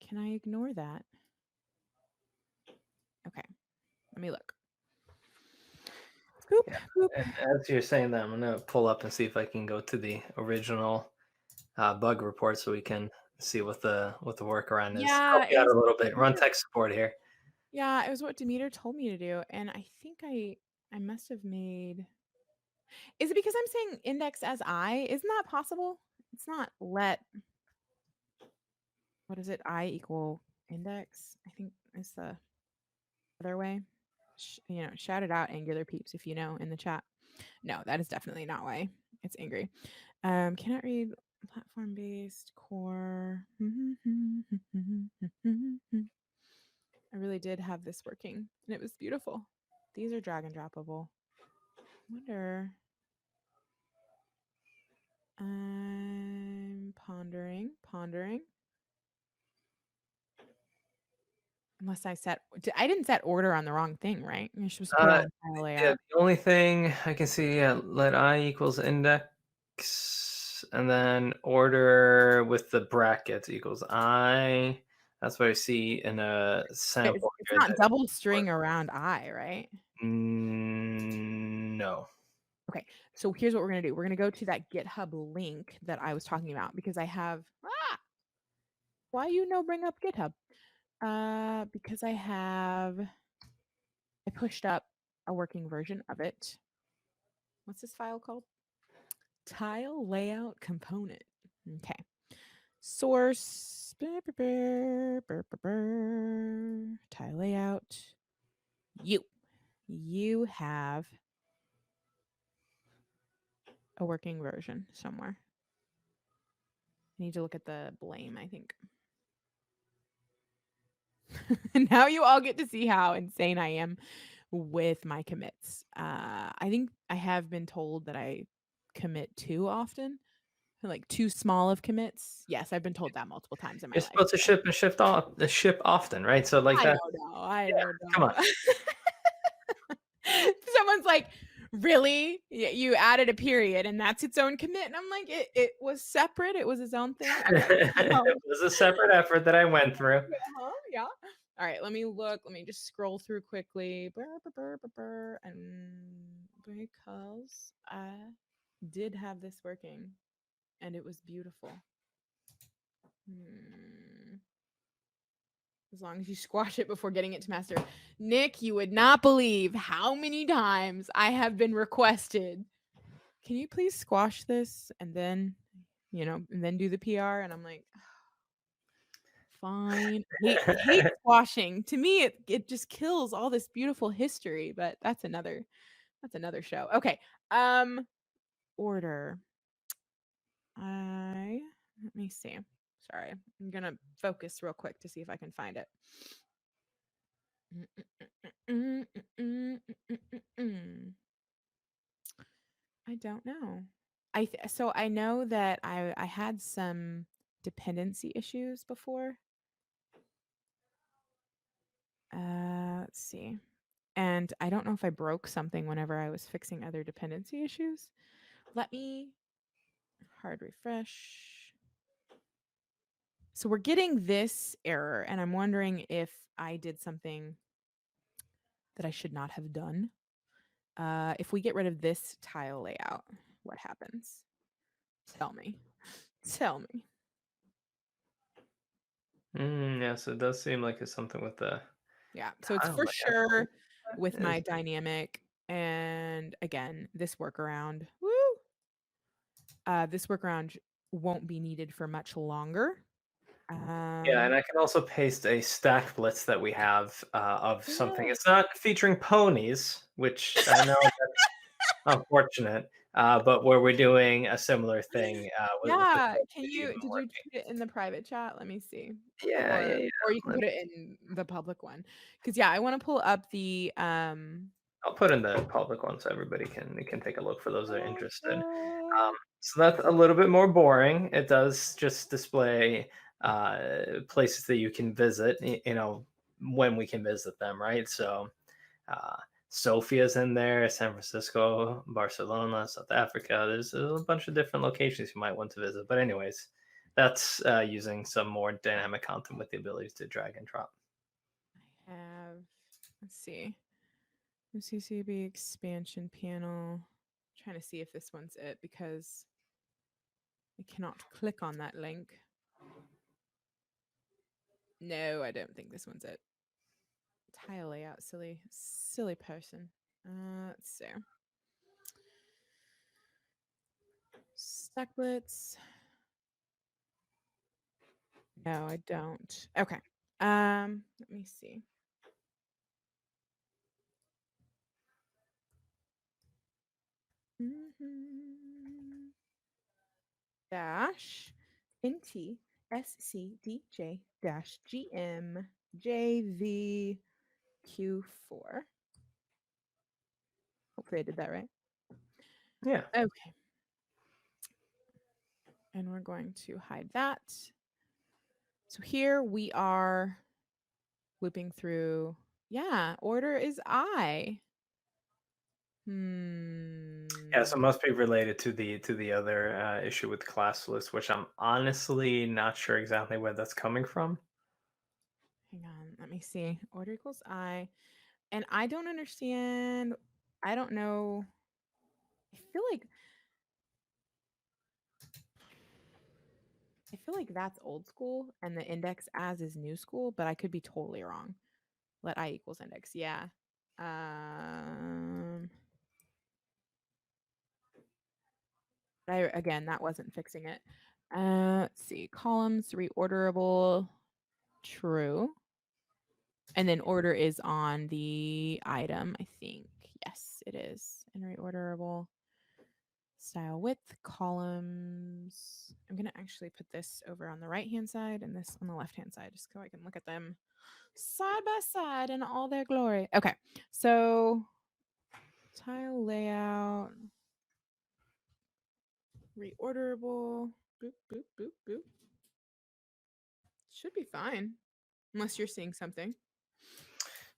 Can I ignore that? Okay, let me look. Yeah. As you're saying that, I'm gonna pull up and see if I can go to the original bug report so we can see what the workaround is. Help Yeah, you it out was a little bit. Run Demeter. tech support here. Yeah, it was what Demeter told me to do, and I think I must have made. Is it because I'm saying index as I? Isn't that possible? It's not let. What is it? I equal index. I think it's the other way. Shout it out, Angular peeps, if you know in the chat. No, that is definitely not why it's angry. Cannot read platform based core. I really did have this working, and it was beautiful. These are drag and droppable. I wonder. I'm pondering. Unless I didn't set order on the wrong thing, right? You're supposed to put it on file layout. Yeah, the only thing I can see, let I equals index, and then order with the brackets equals I. That's what I see in a sample. It's not double string around I, right? No. Okay, so here's what we're gonna do. We're gonna go to that GitHub link that I was talking about because I have. Why bring up GitHub? Because I pushed up a working version of it. What's this file called? Tile layout component. Okay. Source. Tile layout. you have a working version somewhere. I need to look at the blame, I think. Now you all get to see how insane I am with my commits. I think I have been told that I commit too often, like too small of commits. Yes, I've been told that multiple times in my You're life. supposed to ship often, right? So like I that. don't know. I Yeah, don't come on. know. Someone's like, really? You added a period and that's its own commit. And I'm like, it was separate. It was its own thing. Okay. It was a separate effort that I went through. Yeah. All right. Let me look. Let me just scroll through quickly. And because I did have this working and it was beautiful. As long as you squash it before getting it to master. Nick, you would not believe how many times I have been requested. Can you please squash this and then, and then do the PR? And I'm like, fine. Hate squashing. To me, it just kills all this beautiful history, but that's another show. Okay. Order. Let me see. Sorry. I'm gonna focus real quick to see if I can find it. I don't know. So I know that I had some dependency issues before. Let's see. And I don't know if I broke something whenever I was fixing other dependency issues. Let me hard refresh. So we're getting this error, and I'm wondering if I did something that I should not have done. If we get rid of this tile layout, what happens? Tell me. Tell me. Yes, it does seem like it's something with the Yeah. So it's tile for layout. sure with Is- my dynamic. And again, this workaround. Woo! This workaround won't be needed for much longer. Yeah, and I can also paste a stack blitz that we have of something. Yeah. It's not featuring ponies, which I know that's unfortunate, but where we're doing a similar thing with the Yeah. Did even you working. put it in the private chat? Let me see. Yeah, yeah, yeah. Or you can put it in the public one. Because yeah, I want to pull up the I'll put in the public one so everybody can take a look for those that are interested. uh, So that's a little bit more boring. It does just display places that you can visit, when we can visit them, right? So uh, Sofia's in there, San Francisco, Barcelona, South Africa. There's a bunch of different locations you might want to visit. But anyways, that's using some more dynamic content with the ability to drag and drop. I have, let's see. CCB expansion panel. Trying to see if this one's it because I cannot click on that link. No, I don't think this one's it. Tile layout, silly person. Let's see. Stack blitz. No, I don't. Okay. Let me see. Dash NT SCDJ dash GM JVQ4. Hopefully I did that right. Yeah. Okay. And we're going to hide that. So here we are looping through. Yeah, order is I. Yeah, so it must be related to the other issue with classless, which I'm honestly not sure exactly where that's coming from. Hang on, let me see. Order equals I. And I don't understand. I don't know. I feel like that's old school and the index as is new school, but I could be totally wrong. Let I equals index. Yeah. Again, that wasn't fixing it. Let's see. Columns reorderable. True. And then order is on the item, I think. Yes, it is. And reorderable. Style width, columns. I'm going to actually put this over on the right-hand side and this on the left-hand side just so I can look at them side by side in all their glory. Okay, so tile layout, reorderable. Boop, boop, boop, boop. Should be fine, unless you're seeing something.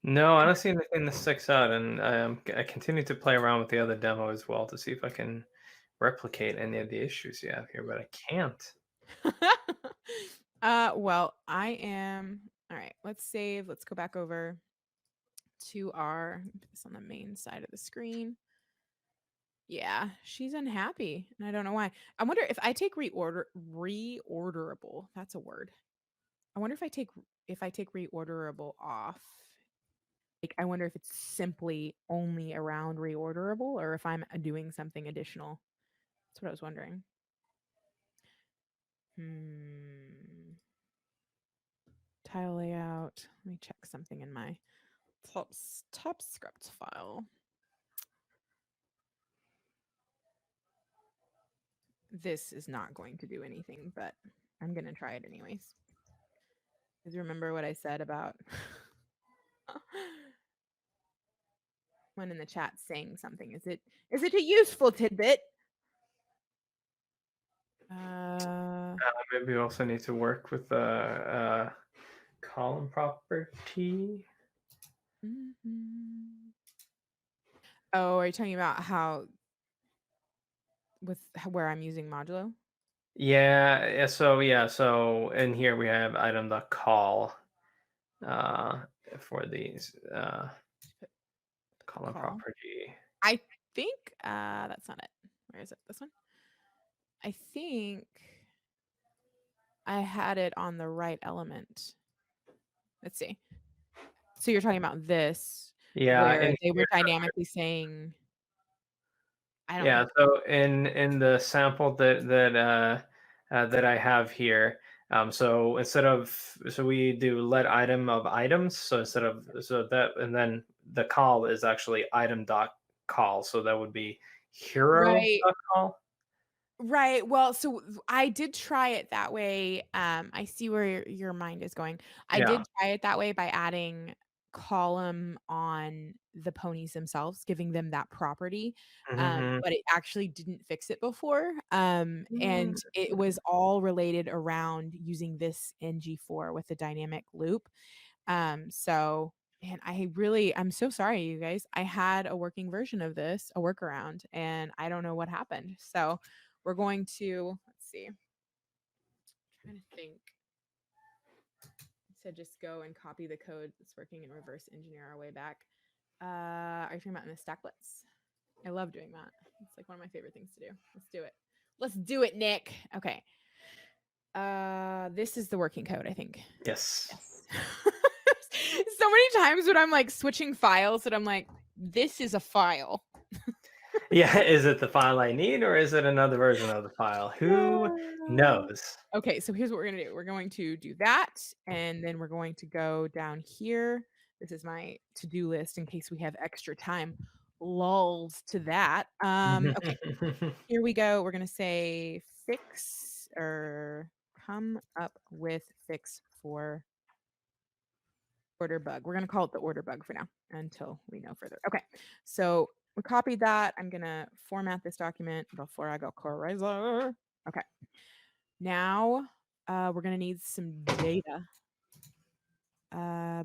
No, I don't see anything that sticks out, and I continue to play around with the other demo as well to see if I can replicate any of the issues you have here, but I can't. Well, I am. All right, let's save. Let's go back over to our, put this on the main side of the screen. Yeah, she's unhappy, and I don't know why. I wonder if I take reorderable. That's a word. I wonder if I take reorderable off. Like, I wonder if it's simply only around reorderable, or if I'm doing something additional. That's what I was wondering. Tile layout. Let me check something in my top script file. This is not going to do anything, but I'm going to try it anyways. Because remember what I said about one in the chat saying something. Is it a useful tidbit? Maybe we also need to work with the column property. Oh, are you talking about how with where I'm using modulo? Yeah. So in here we have item.call for these column property. I think that's not it. Where is it? This one? I think I had it on the right element. Let's see. So you're talking about this, where they were dynamically saying, I don't know. So in the sample that I have here, so we do let item of items. So and then the call is actually item.call. So that would be hero.call. Right. Well, so I did try it that way. I see where your mind is going. I did try it that way by adding column on the ponies themselves, giving them that property. But it actually didn't fix it before. And it was all related around using this NG4 with the dynamic loop. So and I'm so sorry, you guys. I had a working version of this, a workaround, and I don't know what happened. So we're going to, let's see. I'm trying to think. It said just go and copy the code that's working and reverse engineer our way back. Are you talking about in the stacklets? I love doing that. It's like one of my favorite things to do. Let's do it. Let's do it, Nick. Okay. This is the working code, I think. Yes. So many times when I'm like switching files that I'm like, this is a file. Yeah, is it the file I need or is it another version of the file? Who knows? Okay, so here's what we're gonna do. We're going to do that, and then we're going to go down here. This is my to-do list in case we have extra time. Lulls to that. Okay, here we go. We're gonna say fix or come up with fix for order bug. We're gonna call it the order bug for now until we know further. Okay, so we copied that. I'm gonna format this document before I go crazy. Okay, now we're gonna need some data. I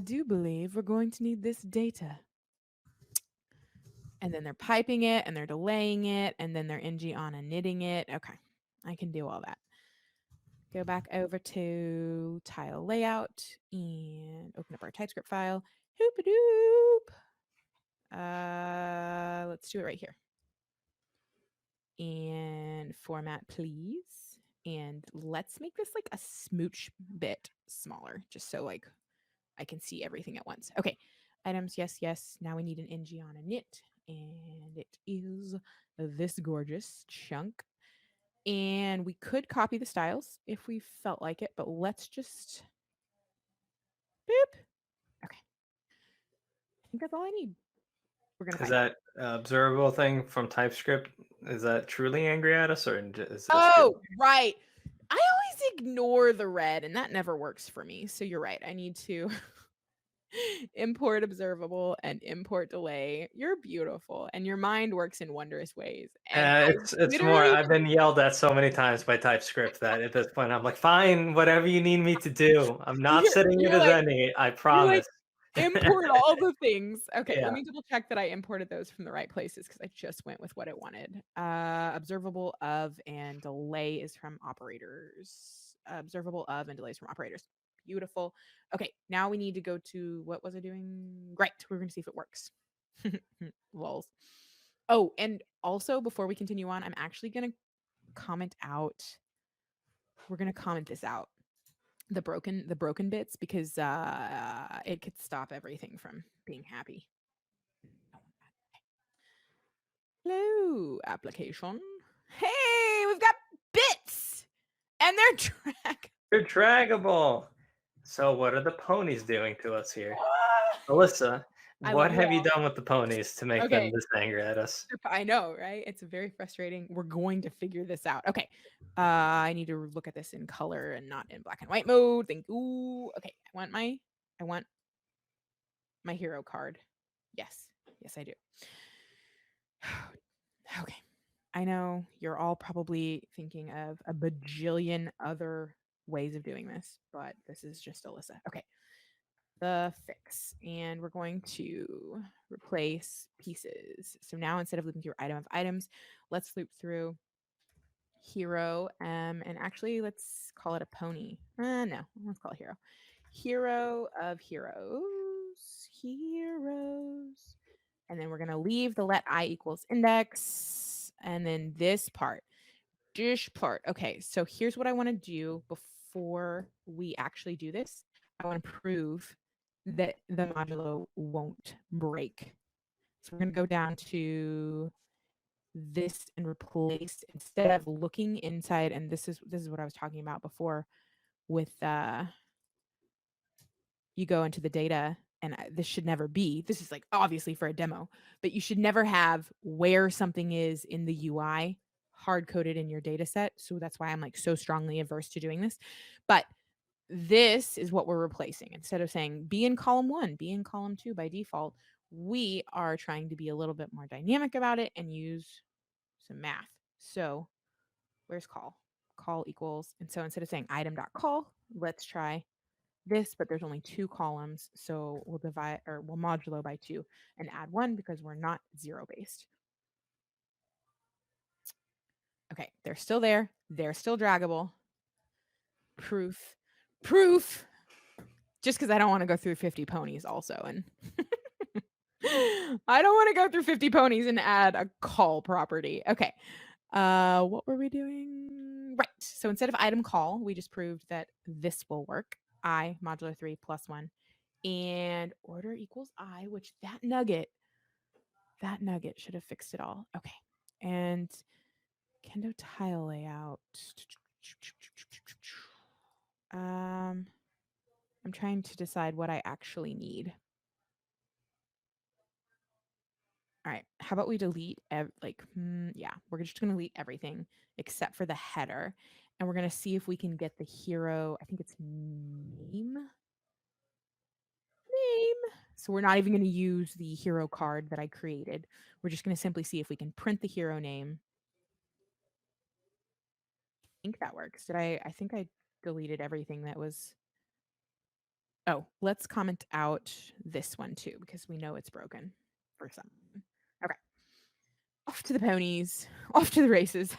do believe we're going to need this data. And then they're piping it and they're delaying it and then they're ng on and knitting it. Okay, I can do all that. Go back over to tile layout and open up our TypeScript file. Hoop-a-doop. Let's do it right here. And format, please. And let's make this like a smooch bit smaller, just so like I can see everything at once. Okay, items, yes. Now we need an ng on a knit, and it is this gorgeous chunk. And we could copy the styles if we felt like it, but let's just Boop. Okay. I think that's all I need. We're going to Is find out. that observable thing from TypeScript? Is that truly angry at us, or is this Oh, just right. I always ignore the red, and that never works for me. So you're right. I need to import observable and import delay. You're beautiful, and your mind works in wondrous ways. And I it's more. literally, I've been yelled at so many times by TypeScript that at this point I'm like, fine, whatever you need me to do. I'm not setting it you're as like, any. I you're like, promise. import all the things. Okay, let Yeah. me double check that I imported those from the right places because I just went with what I wanted. Observable of and delay is from operators. Observable of and delays from operators. Beautiful. Okay, now we need to go to, what was I doing? Right, we're going to see if it works. Lols. Oh, and also before we continue on, I'm actually going to comment out. We're going to comment this out. The broken bits, because it could stop everything from being happy. Hello, application. Hey, we've got bits, and they're They're draggable. So what are the ponies doing to us here? Alyssa, I what love you have you all. done with the ponies to make them Okay, this angry at us? I know, right? It's very frustrating. We're going to figure this out. Okay, I need to look at this in color and not in black and white mode. Thank you. Okay, I want my hero card. Yes, yes, I do. Okay. I know you're all probably thinking of a bajillion other ways of doing this, but this is just Alyssa. Okay. The fix. And we're going to replace pieces. So now instead of looping through item of items, let's loop through hero. And actually, let's call it a pony. No, let's call it hero. Hero of heroes. Heroes. And then we're going to leave the let I equals index. And then this part. Okay, so here's what I want to do before we actually do this. I want to prove that the modulo won't break. So we're going to go down to this and replace, instead of looking inside, and this is what I was talking about before with you go into the data, and this should never be, this is like obviously for a demo, but you should never have where something is in the UI hard coded in your data set. So that's why I'm like so strongly averse to doing this. But this is what we're replacing. Instead of saying be in column 1, be in column 2 by default, we are trying to be a little bit more dynamic about it and use some math. So where's call? Call equals, and so instead of saying item.call, let's try this, but there's only 2 columns, so we'll divide, or we'll modulo by 2 and add 1 because we're not 0 based. Okay, they're still there. They're still draggable. Proof. Just because I don't want to go through 50 ponies also, and I don't want to go through 50 ponies and add a call property. Okay. What were we doing? Right. So instead of item call, we just proved that this will work. I modulo 3 plus 1. And order equals I, which that nugget should have fixed it all. Okay. And Kendo tile layout. I'm trying to decide what I actually need. All right. How about we delete yeah, we're just going to delete everything except for the header. And we're going to see if we can get the hero, I think it's name. So we're not even going to use the hero card that I created. We're just going to simply see if we can print the hero name. I think that works. I think I deleted everything that was. Oh, let's comment out this one too, because we know it's broken for some. Okay. Off to the ponies, off to the races.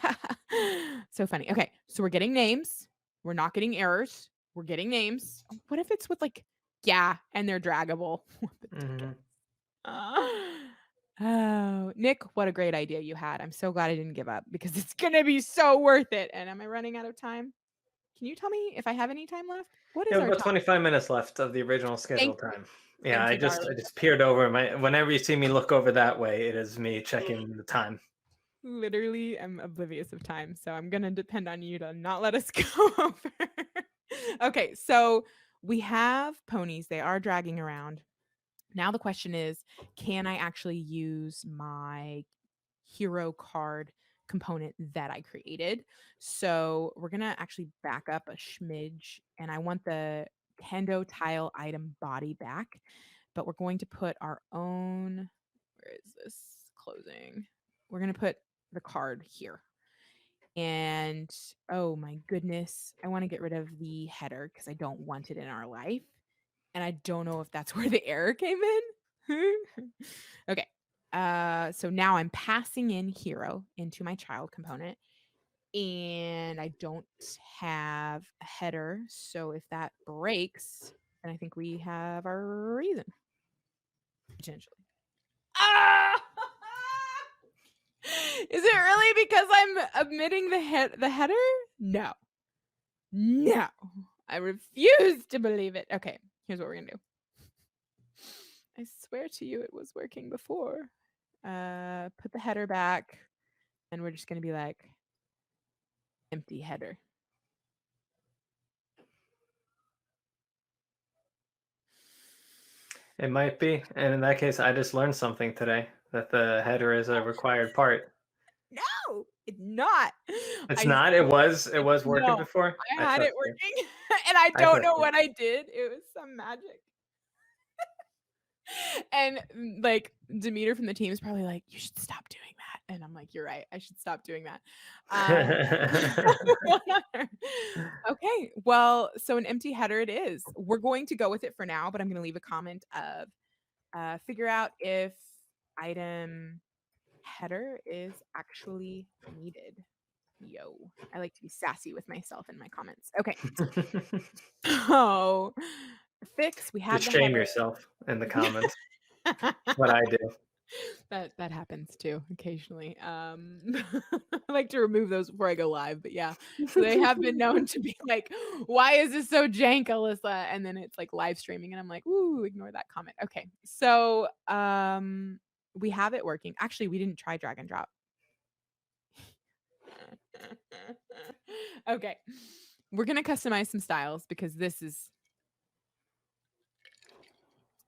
So funny. Okay. So we're getting names. We're not getting errors. We're getting names. What if it's with like, yeah, and they're draggable? Oh, Nick, what a great idea you had. I'm so glad I didn't give up because it's going to be so worth it. And am I running out of time? Can you tell me if I have any time left? What is Yeah, our about time? 25 minutes left of the original scheduled Thank you. time. Yeah, Thank I you, just darling. I just peered over whenever you see me look over that way, it is me checking the time. Literally am oblivious of time, so I'm going to depend on you to not let us go over. Okay, so We have ponies. They are dragging around. Now the question is, can I actually use my hero card component that I created? So we're going to actually back up a smidge, and I want the Kendo tile item body back, but we're going to put our own, where is this closing? We're going to put the card here. And oh my goodness, I want to get rid of the header because I don't want it in our life. And I don't know if that's where the error came in. Okay. So now I'm passing in hero into my child component, and I don't have a header. So if that breaks, then I think we have our reason, potentially. Ah! Is it really because I'm omitting the header? No. No. I refuse to believe it. Okay, here's what we're gonna do. I swear to you it was working before. Put the header back, and we're just gonna be like empty header. It might be. And in that case, I just learned something today, that the header is a required part. No, it's not. It's not. It was working No, before. I I had trust it you. working, and I I don't trust know you. what I did. It was some magic. And like Demeter from the team is probably like, you should stop doing that. And I'm like, you're right. I should stop doing that. Okay. Well, so an empty header it is. We're going to go with it for now, but I'm going to leave a comment of figure out if item header is actually needed. Yo, I like to be sassy with myself in my comments. Okay. So fix, we have Just the shame header. yourself in the comments. What I do. That happens too occasionally. I like to remove those before I go live, but yeah. So they have been known to be like, "Why is this so jank, Alyssa?" And then it's like live streaming, and I'm like, "Ooh, ignore that comment." Okay, so we have it working. Actually, we didn't try drag and drop. Okay, we're gonna customize some styles because this is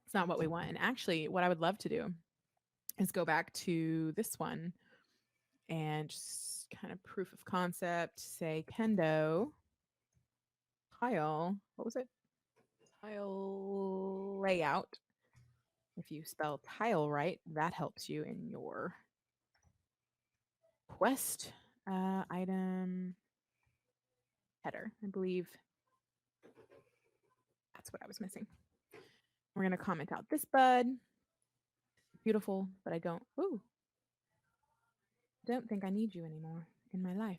it's not what we want. And actually, what I would love to do is go back to this one and just kind of proof of concept, say Kendo tile. What was it? Tile layout. If you spell tile right, that helps you in your quest item header. I believe that's what I was missing. We're going to comment out this bud. Beautiful, but I don't think I need you anymore in my life.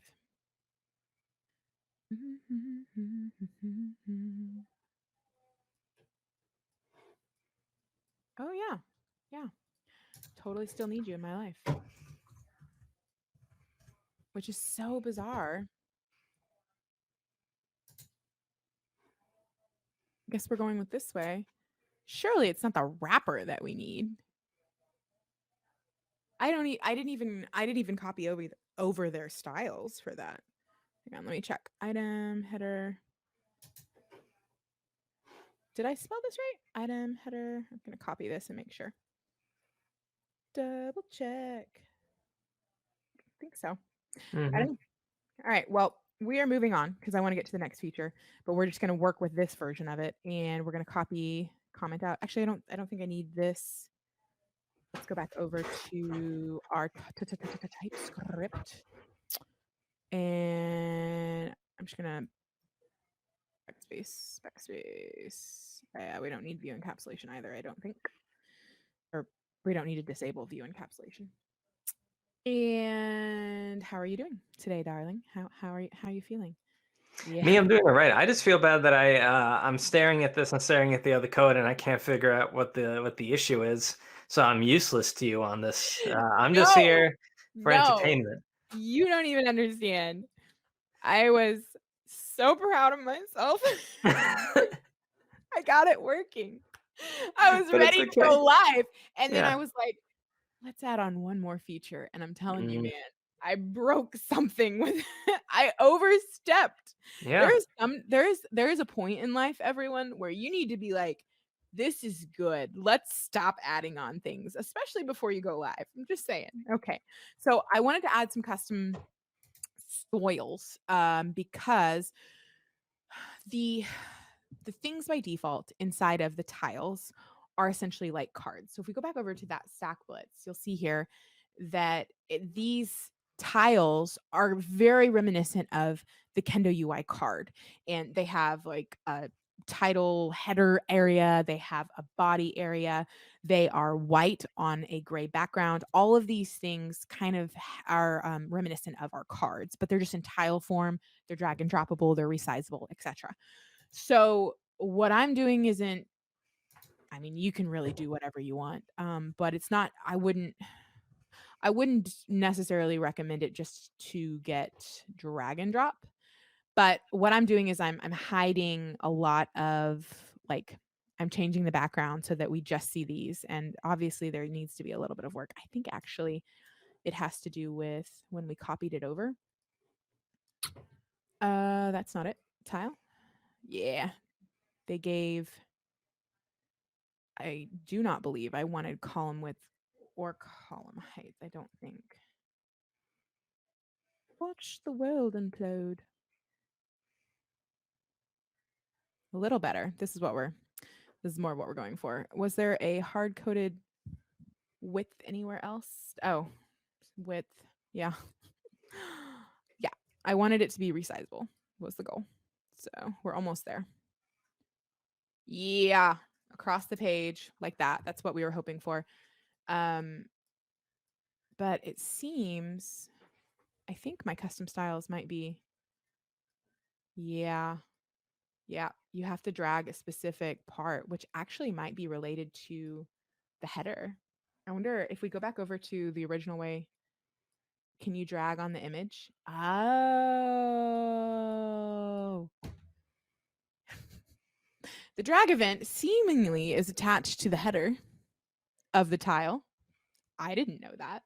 Oh yeah. Yeah. Totally still need you in my life. Which is so bizarre. Guess we're going with this way. Surely it's not the wrapper that we need. I didn't even copy over their styles for that. Hang on, let me check. Item header. Did I spell this right? Item header. I'm gonna copy this and make sure. Double check. I think so. Mhm. All right. Well, we are moving on because I want to get to the next feature, but we're just going to work with this version of it, and we're going to copy comment out. Actually, I don't think I need this. Let's go back over to our TypeScript, and I'm just gonna backspace. Yeah, we don't need view encapsulation either. I don't think, or we don't need to disable view encapsulation. And how are you doing today, darling? How are you feeling? Yeah. Me, I'm doing all right. I just feel bad that I'm staring at this and staring at the other code, and I can't figure out what the issue is. So I'm useless to you on this. I'm just No, here for no, entertainment. you don't even understand. I was so proud of myself. I got it working. I was But it's ready to okay. go live, and then Yeah. I was like, "Let's add on one more feature." And I'm telling you, Mm. man, I broke something with I overstepped. Yeah. There is a point in life, everyone, where you need to be like, this is good. Let's stop adding on things, especially before you go live. I'm just saying. Okay. So I wanted to add some custom soils because the the things by default inside of the tiles are essentially like cards. So if we go back over to that stack blitz, you'll see here that these tiles are very reminiscent of the Kendo UI card, and they have like a title header area, they have a body area, they are white on a gray background. All of these things kind of are reminiscent of our cards, but they're just in tile form, they're drag and droppable, they're resizable, etc. So what I'm doing isn't, I mean, you can really do whatever you want. But it's not, I wouldn't necessarily recommend it just to get drag and drop. But what I'm doing is I'm hiding a lot of, like, I'm changing the background so that we just see these. And obviously there needs to be a little bit of work. I think actually it has to do with when we copied it over. That's not it. Tile. Yeah. They gave, I do not believe I wanted column width or column height. I don't think. Watch the world implode. A little better. This is more what we're going for. Was there a hard coded width anywhere else? Oh, width. Yeah. Yeah. I wanted it to be resizable was the goal. So we're almost there. Yeah. Across the page like that. That's what we were hoping for. But it seems, I think my custom styles might be, yeah, you have to drag a specific part, which actually might be related to the header. I wonder if we go back over to the original way, can you drag on the image? Oh. The drag event seemingly is attached to the header of the tile. I didn't know that.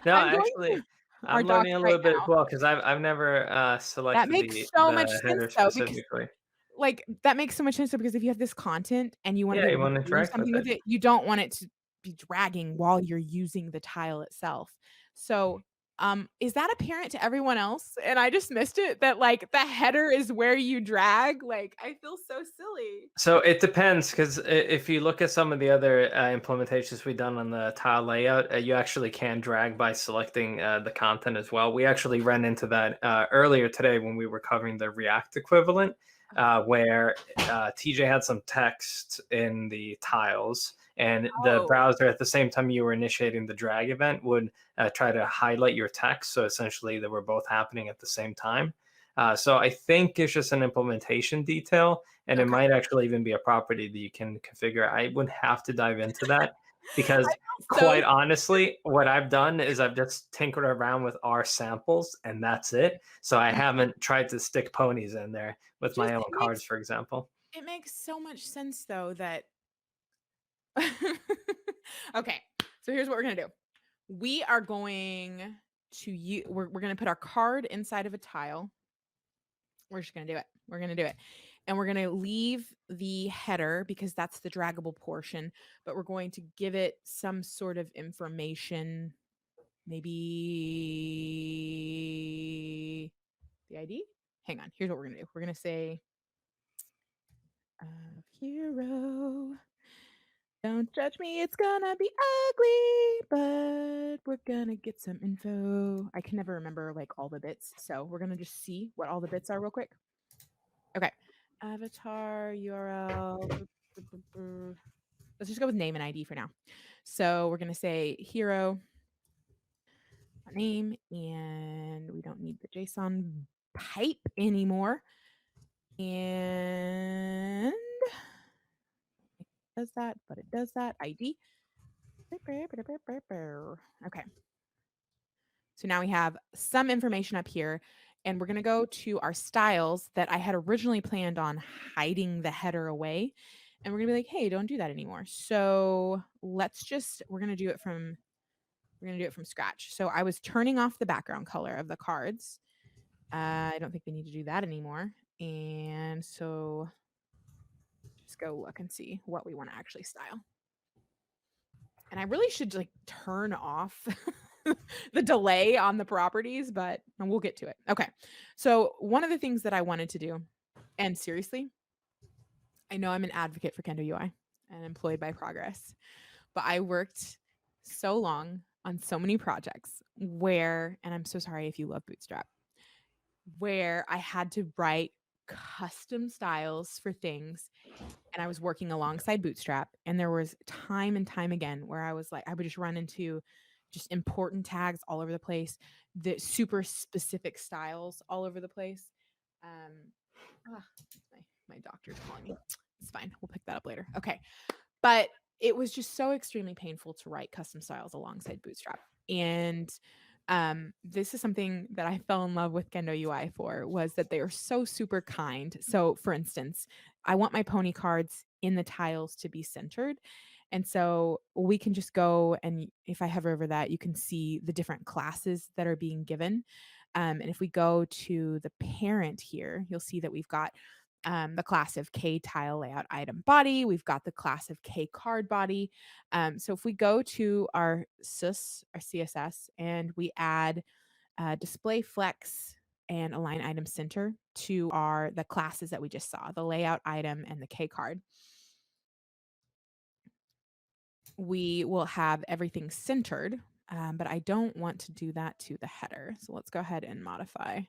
No, I'm going actually, through our I'm docs learning a right little bit as now. well because I've never That selected makes so much the sense header though, because specifically. like that makes so much sense because if you have this content and you want to Yeah, be you able to want to do interact with something it. with it, you don't want it to be dragging while you're using the tile itself. So, is that apparent to everyone else? And I just missed it that like the header is where you drag. Like I feel so silly. So it depends because if you look at some of the other implementations we've done on the tile layout, you actually can drag by selecting the content as well. We actually ran into that earlier today when we were covering the React equivalent, where TJ had some text in the tiles, and the Oh, browser at the same time you were initiating the drag event would try to highlight your text. So essentially, they were both happening at the same time. So I think it's just an implementation detail, and it okay. might actually even be a property that you can configure. I would have to dive into that because, I feel so quite honestly, what I've done is I've just tinkered around with R samples, and that's it. So I haven't tried to stick ponies in there with just my own cards, for example. it makes so much sense though that okay. So here's what we're gonna do. We are going to we're gonna put our card inside of a tile. We're just gonna do it. We're gonna do it. And we're gonna leave the header because that's the draggable portion, but we're going to give it some sort of information. Maybe the ID. Hang on. Here's what we're gonna do. We're gonna say hero. Don't judge me, it's gonna be ugly, but we're gonna get some info. I can never remember like all the bits, so we're gonna just see what all the bits are real quick. Okay. Avatar URL. Let's just go with name and ID for now. So we're gonna say hero name, and we don't need the JSON pipe anymore. And it does that, but it does that. ID. Okay. So now we have some information up here, and we're going to go to our styles that I had originally planned on hiding the header away. And we're going to be like, hey, don't do that anymore. So we're going to do it from We're going to do it from scratch. So I was turning off the background color of the cards. I don't think we need to do that anymore. And so just go look and see what we want to actually style. And I really should like turn off the delay on the properties, but we'll get to it. Okay. So one of the things that I wanted to do, and seriously, I know I'm an advocate for Kendo UI and employed by Progress, but I worked so long on so many projects where, and I'm so sorry if you love Bootstrap, where I had to write custom styles for things, and I was working alongside Bootstrap, and there was time and time again where I was like, I would just run into just important tags all over the place, the super specific styles all over the place. My doctor's calling me. It's fine. We'll pick that up later. Okay. But it was just so extremely painful to write custom styles alongside Bootstrap. And this is something that I fell in love with Kendo UI for, was that they are so super kind. So for instance, I want my pony cards in the tiles to be centered. And so we can just go, and if I hover over that, you can see the different classes that are being given. And if we go to the parent here, you'll see that we've got the class of K tile layout item body. We've got the class of K card body. So if we go to our CSS, and we add display flex and align item center to the classes that we just saw, the layout item and the K card, we will have everything centered, but I don't want to do that to the header. So let's go ahead and modify.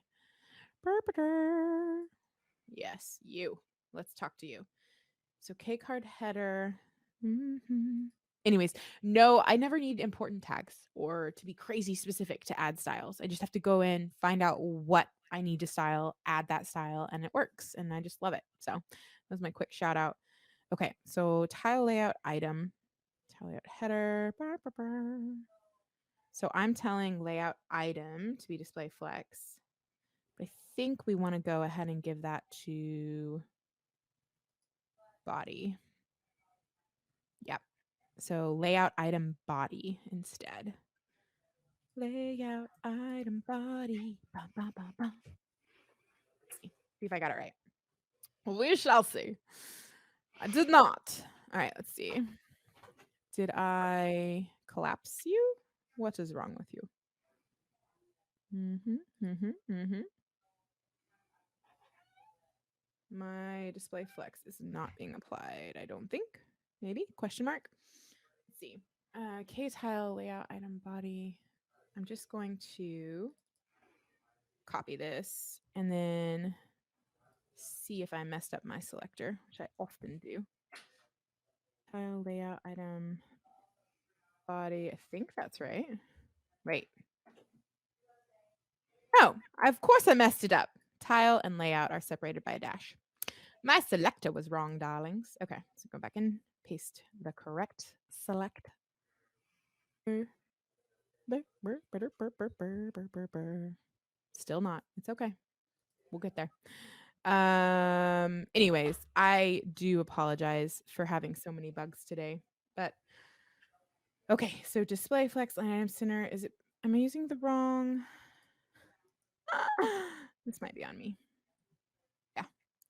Yes, you. Let's talk to you. So K card header. Anyways, no, I never need important tags or to be crazy specific to add styles. I just have to go in, find out what I need to style, add that style, and it works. And I just love it. So that was my quick shout out. Okay, so tile layout item, tile layout header. So I'm telling layout item to be display flex. I think we want to go ahead and give that to body. Yep. So layout item body instead. Layout item body. Let's see if I got it right. We shall see. I did not. All right, let's see. Did I collapse you? What is wrong with you? My display flex is not being applied, I don't think. Maybe? Question mark. Let's see. K tile layout item body. I'm just going to copy this and then see if I messed up my selector, which I often do. Tile layout item body. I think that's right. Wait. Oh, of course I messed it up. Tile and layout are separated by a dash. My selector was wrong, darlings. Okay, so go back and paste the correct select. Still not. It's okay. We'll get there. Anyways, I do apologize for having so many bugs today, but okay. So display flex line item center. Am I using the wrong? This might be on me. Yeah,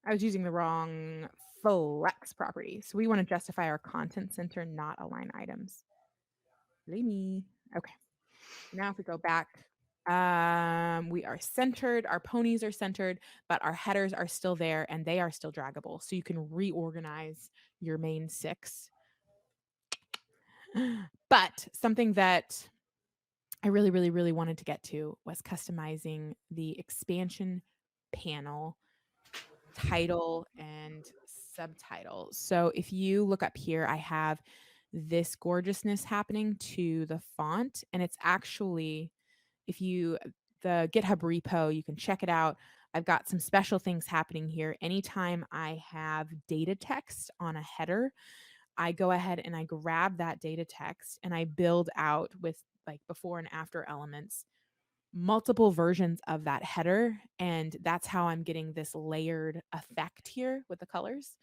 I was using the wrong flex property. So we want to justify our content center, not align items. Blame me. Okay. Now if we go back, we are centered. Our ponies are centered, but our headers are still there and they are still draggable. So you can reorganize your main 6. But something that I really, really, really wanted to get to was customizing the expansion panel title and subtitle. So if you look up here, I have this gorgeousness happening to the font, and it's actually, the GitHub repo, you can check it out. I've got some special things happening here. Anytime I have data text on a header, I go ahead and I grab that data text and I build out with like before and after elements multiple versions of that header, and that's how I'm getting this layered effect here with the colors.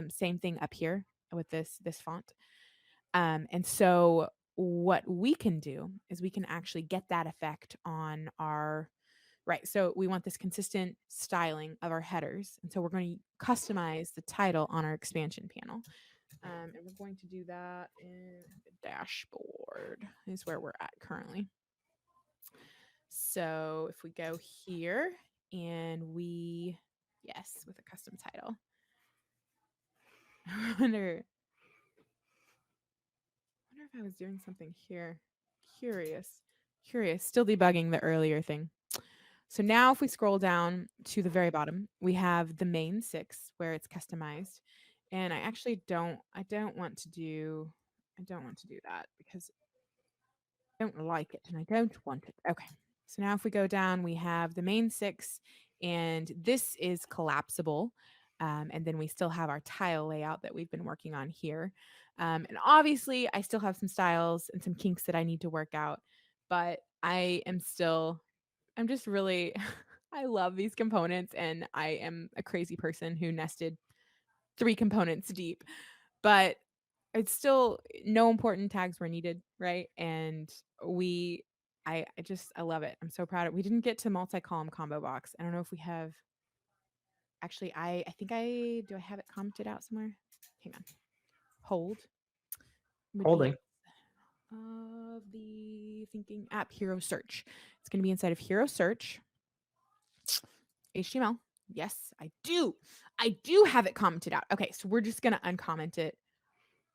Same thing up here with this font. And so what we can do is we can actually get that effect on our, right. So we want this consistent styling of our headers. And so we're going to customize the title on our expansion panel. And we're going to do that in the dashboard is where we're at currently. So if we go here and yes, with a custom title. I wonder if I was doing something here. Curious, still debugging the earlier thing. So now if we scroll down to the very bottom, we have the main 6 where it's customized. And I actually don't want to do that because I don't like it and I don't want it. Okay. So now if we go down, we have the main 6 and this is collapsible. And then we still have our tile layout that we've been working on here. And obviously I still have some styles and some kinks that I need to work out, but I'm just really, I love these components and I am a crazy person who nested 3 components deep, but it's still no important tags were needed, right? And I love it. I'm so proud of it. We didn't get to multi-column combo box. I don't know if we have, actually, I think do I have it commented out somewhere? Hang on. Hold. Holding. Of the thinking app Hero Search. It's going to be inside of Hero Search. HTML. Yes, I do. I do have it commented out. Okay, so we're just going to uncomment it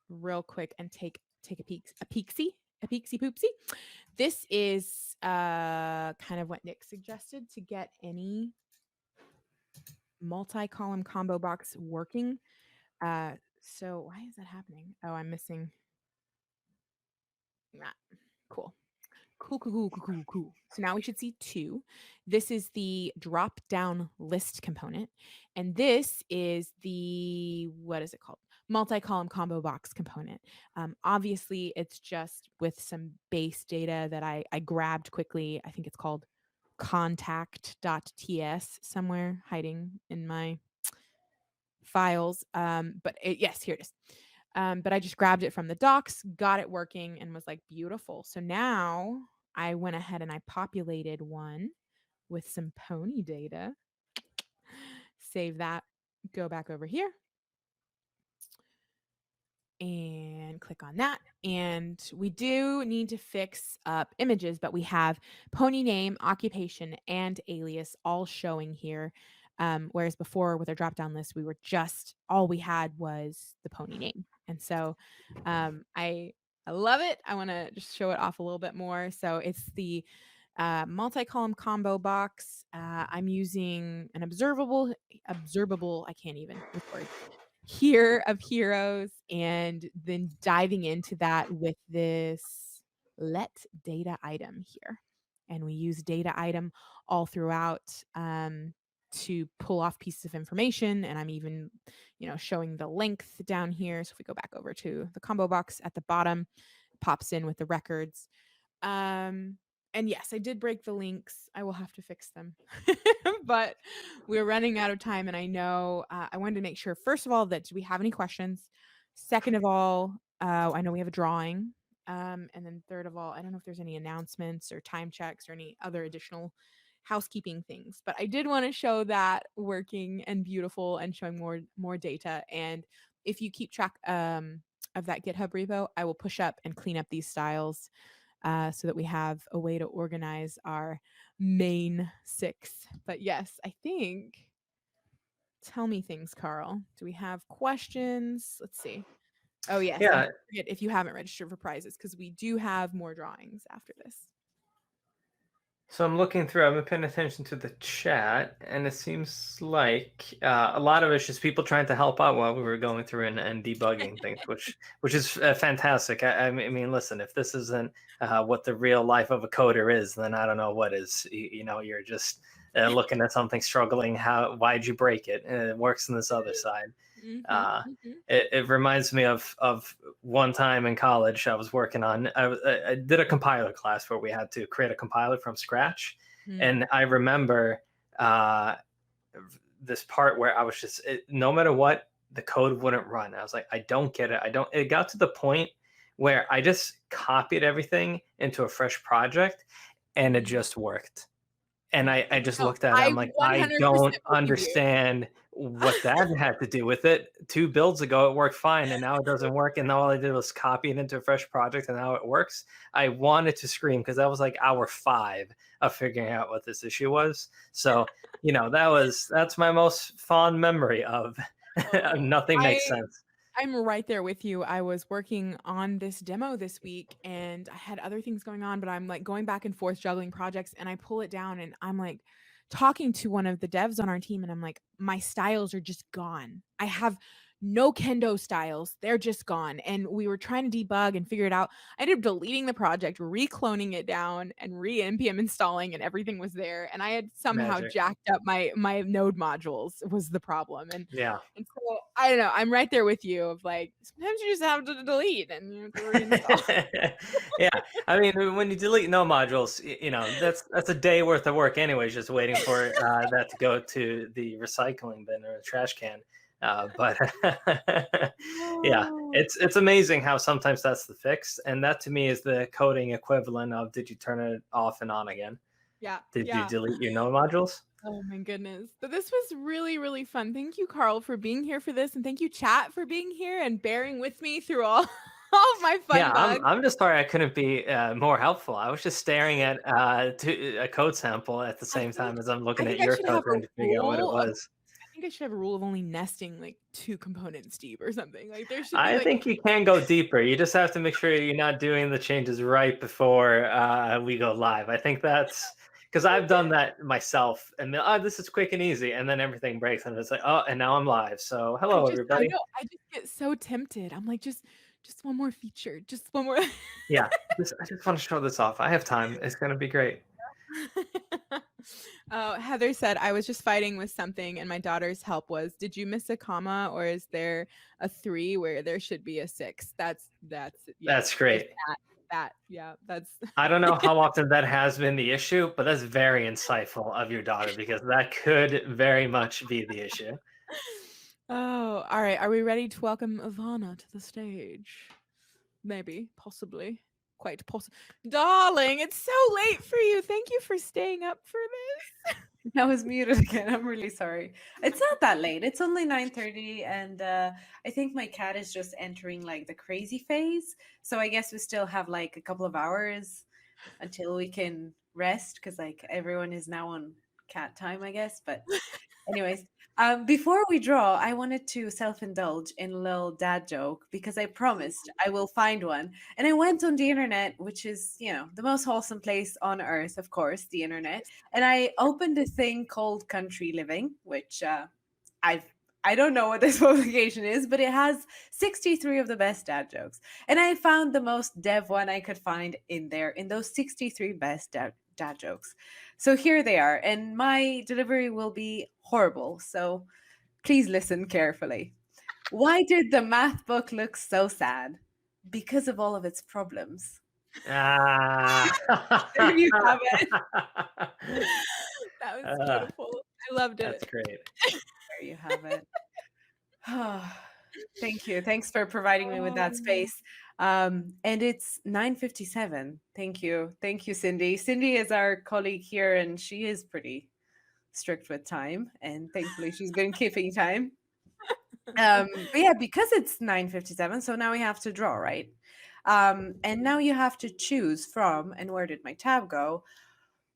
real quick and take a peeksy poopsy. This is kind of what Nick suggested to get any multi-column combo box working. So why is that happening? Oh, I'm missing. Cool. Cool. So now we should see 2. This is the drop down list component. And this is the, what is it called? Multi-column combo box component. Obviously, it's just with some base data that I grabbed quickly. I think it's called contact.ts somewhere hiding in my files. Yes, here it is. But I just grabbed it from the docs, got it working, and was like, beautiful. So now I went ahead and I populated one with some pony data. Save that, go back over here and click on that. And we do need to fix up images, but we have pony name, occupation, and alias all showing here. Whereas before with our drop-down list, all we had was the pony name. And so I love it. I want to just show it off a little bit more. So it's the multi-column combo box. I'm using an observable, I can't even with words here of heroes, and then diving into that with this let data item here. And we use data item all throughout to pull off pieces of information. And I'm even, showing the length down here. So if we go back over to the combo box at the bottom, pops in with the records. And yes, I did break the links. I will have to fix them. But we're running out of time. And I know I wanted to make sure, first of all, that do we have any questions? Second of all, I know we have a drawing. And then third of all, I don't know if there's any announcements or time checks or any other additional housekeeping things. But I did want to show that working and beautiful and showing more data. And if you keep track of that GitHub repo, I will push up and clean up these styles so that we have a way to organize our main 6. But yes, I think, tell me things, Carl. Do we have questions? Let's see. Oh, yes. Yeah. If you haven't registered for prizes, because we do have more drawings after this. So I'm looking through, I've been paying attention to the chat, and it seems like a lot of it's just people trying to help out while we were going through and debugging things, which is fantastic. I mean, listen, if this isn't what the real life of a coder is, then I don't know what is. You're just looking at something struggling. Why'd you break it? And it works on this other side. It reminds me of one time in college I was working on, I did a compiler class where we had to create a compiler from scratch. And I remember this part where I was no matter what, the code wouldn't run. I was like, I don't get it. It got to the point where I just copied everything into a fresh project and it just worked. And I just No, looked at it. I I'm like, I 100% don't believe you. understand what that had to do with it. 2 builds ago, it worked fine, and now it doesn't work. And now all I did was copy it into a fresh project, and now it works. I wanted to scream because that was like hour 5 of figuring out what this issue was. So, that's my most fond memory of nothing makes sense. I'm right there with you. I was working on this demo this week and I had other things going on, but I'm like going back and forth juggling projects and I pull it down and I'm like talking to one of the devs on our team and I'm like, my styles are just gone. I have no Kendo styles. They're just gone. And we were trying to debug and figure it out. I ended up deleting the project, re-cloning it down and re-npm installing and everything was there. And I had somehow Magic. jacked up my node modules was the problem. Yeah. And so I don't know. I'm right there with you. Of like sometimes you just have to delete and you have to reinstall. Yeah, I mean, when you delete no modules, that's a day worth of work, anyways, just waiting for that to go to the recycling bin or the trash can. But yeah, it's amazing how sometimes that's the fix, and that to me is the coding equivalent of did you turn it off and on again? Yeah. Did you delete your no modules? Oh my goodness. But this was really, really fun. Thank you, Carl, for being here for this. And thank you, chat, for being here and bearing with me through all of my fun Yeah, bugs. I'm just sorry I couldn't be more helpful. I was just staring at a code sample at the same time as I'm looking at your code trying to figure out what it was. I think I should have a rule of only nesting like 2 components deep or something. Like there should be I like think you can go deeper. You just have to make sure you're not doing the changes right before we go live. I think that's because I've done that myself, and this is quick and easy, and then everything breaks, and it's like, oh, and now I'm live. So hello, everybody. I know. I just get so tempted. I'm like, just one more feature, just one more. Yeah, I just want to show this off. I have time. It's gonna be great. Oh, Heather said, I was just fighting with something and my daughter's help was, did you miss a comma or is there a 3 where there should be a 6? That's great. That's I don't know how often that has been the issue, but that's very insightful of your daughter because that could very much be the issue. Oh, all right. Are we ready to welcome Ivana to the stage? Maybe, possibly. Quite possible. Darling, it's so late for you. Thank you for staying up for this. I was muted again. I'm really sorry. It's not that late. It's only 9:30 and I think my cat is just entering like the crazy phase. So I guess we still have like a couple of hours until we can rest because like everyone is now on cat time, I guess. But anyways, before we draw, I wanted to self-indulge in a little dad joke because I promised I will find one. And I went on the internet, which is, the most wholesome place on earth, of course, the internet. And I opened a thing called Country Living, which I don't know what this publication is, but it has 63 of the best dad jokes. And I found the most dev one I could find in there, in those 63 best dad jokes. So here they are, and my delivery will be horrible, so please listen carefully. Why did the math book look so sad? Because of all of its problems. Ah. There you have it. That was beautiful. I loved it. That's great. There you have it. Thank you. Thanks for providing me with that space. And it's 9:57. Thank you. Thank you, Cindy. Cindy is our colleague here, and she is pretty strict with time. And thankfully, she's been keeping time. But yeah, because it's 9:57, so now we have to draw, right? And now you have to choose from, and where did my tab go?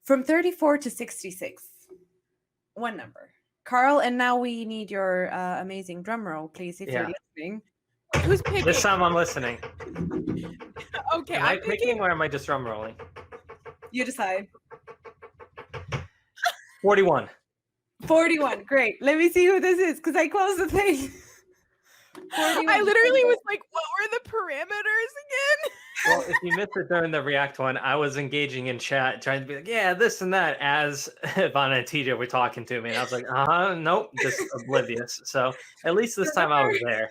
From 34 to 66. One number. Carl, and now we need your amazing drum roll, please, if you're listening. Who's picking? This time I'm listening. Okay, am I picking or am I just drum rolling? You decide. 41. 41, great. Let me see who this is, because I closed the thing. 41. I literally was like, what were the parameters again? Well, if you missed it during the React one, I was engaging in chat, trying to be like, yeah, this and that, as Ivana and TJ were talking to me. And I was like, nope, just oblivious. So at least this time I was there.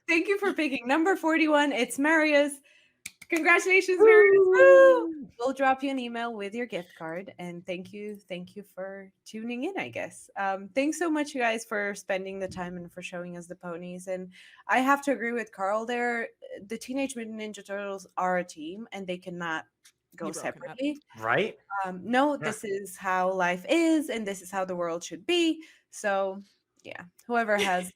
Thank you for picking number 41. It's Marius Congratulations, nerds. Woo! We'll drop you an email with your gift card. And thank you for tuning in, I guess. Thanks so much, you guys, for spending the time and for showing us the ponies. And I have to agree with Carl there. The Teenage Mutant Ninja Turtles are a team, and they cannot go separately. Right? No, this is how life is, and this is how the world should be. So, yeah, whoever has,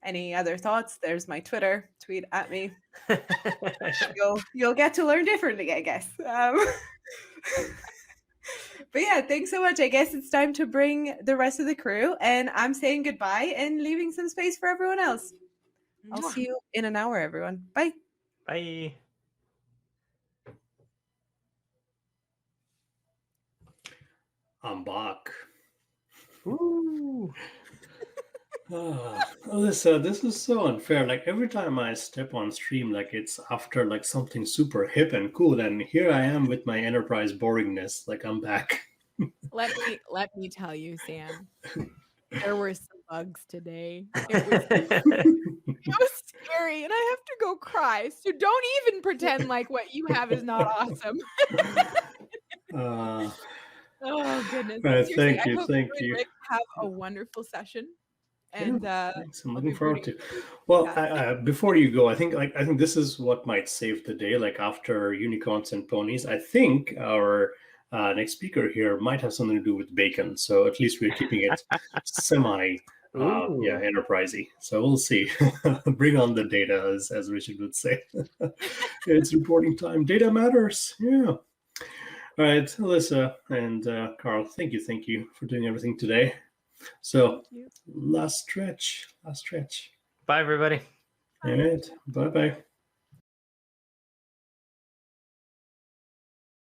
any other thoughts, there's my Twitter. Tweet at me. You'll get to learn differently, I guess. But yeah, thanks so much. I guess it's time to bring the rest of the crew, and I'm saying goodbye and leaving some space for everyone else. I'll see you in an hour, everyone. Bye. Bye. I'm back. Ooh. Alyssa, this is so unfair. Like every time I step on stream, like it's after like something super hip and cool, and here I am with my enterprise boringness. Like I'm back. Let me tell you, Sam. There were some bugs today. It was scary, and I have to go cry. So don't even pretend like what you have is not awesome. Oh goodness! Thank you. Rick, have a wonderful session, and thanks. I'm looking forward to. Well, before you go, I think this is what might save the day. Like after unicorns and ponies, I think our next speaker here might have something to do with bacon. So at least we're keeping it semi. Enterprisey. So we'll see. Bring on the data, as Richard would say. It's reporting time. Data matters. Yeah. All right, Alyssa and Carl, thank you for doing everything today. So last stretch. Bye, everybody. All right. Bye-bye.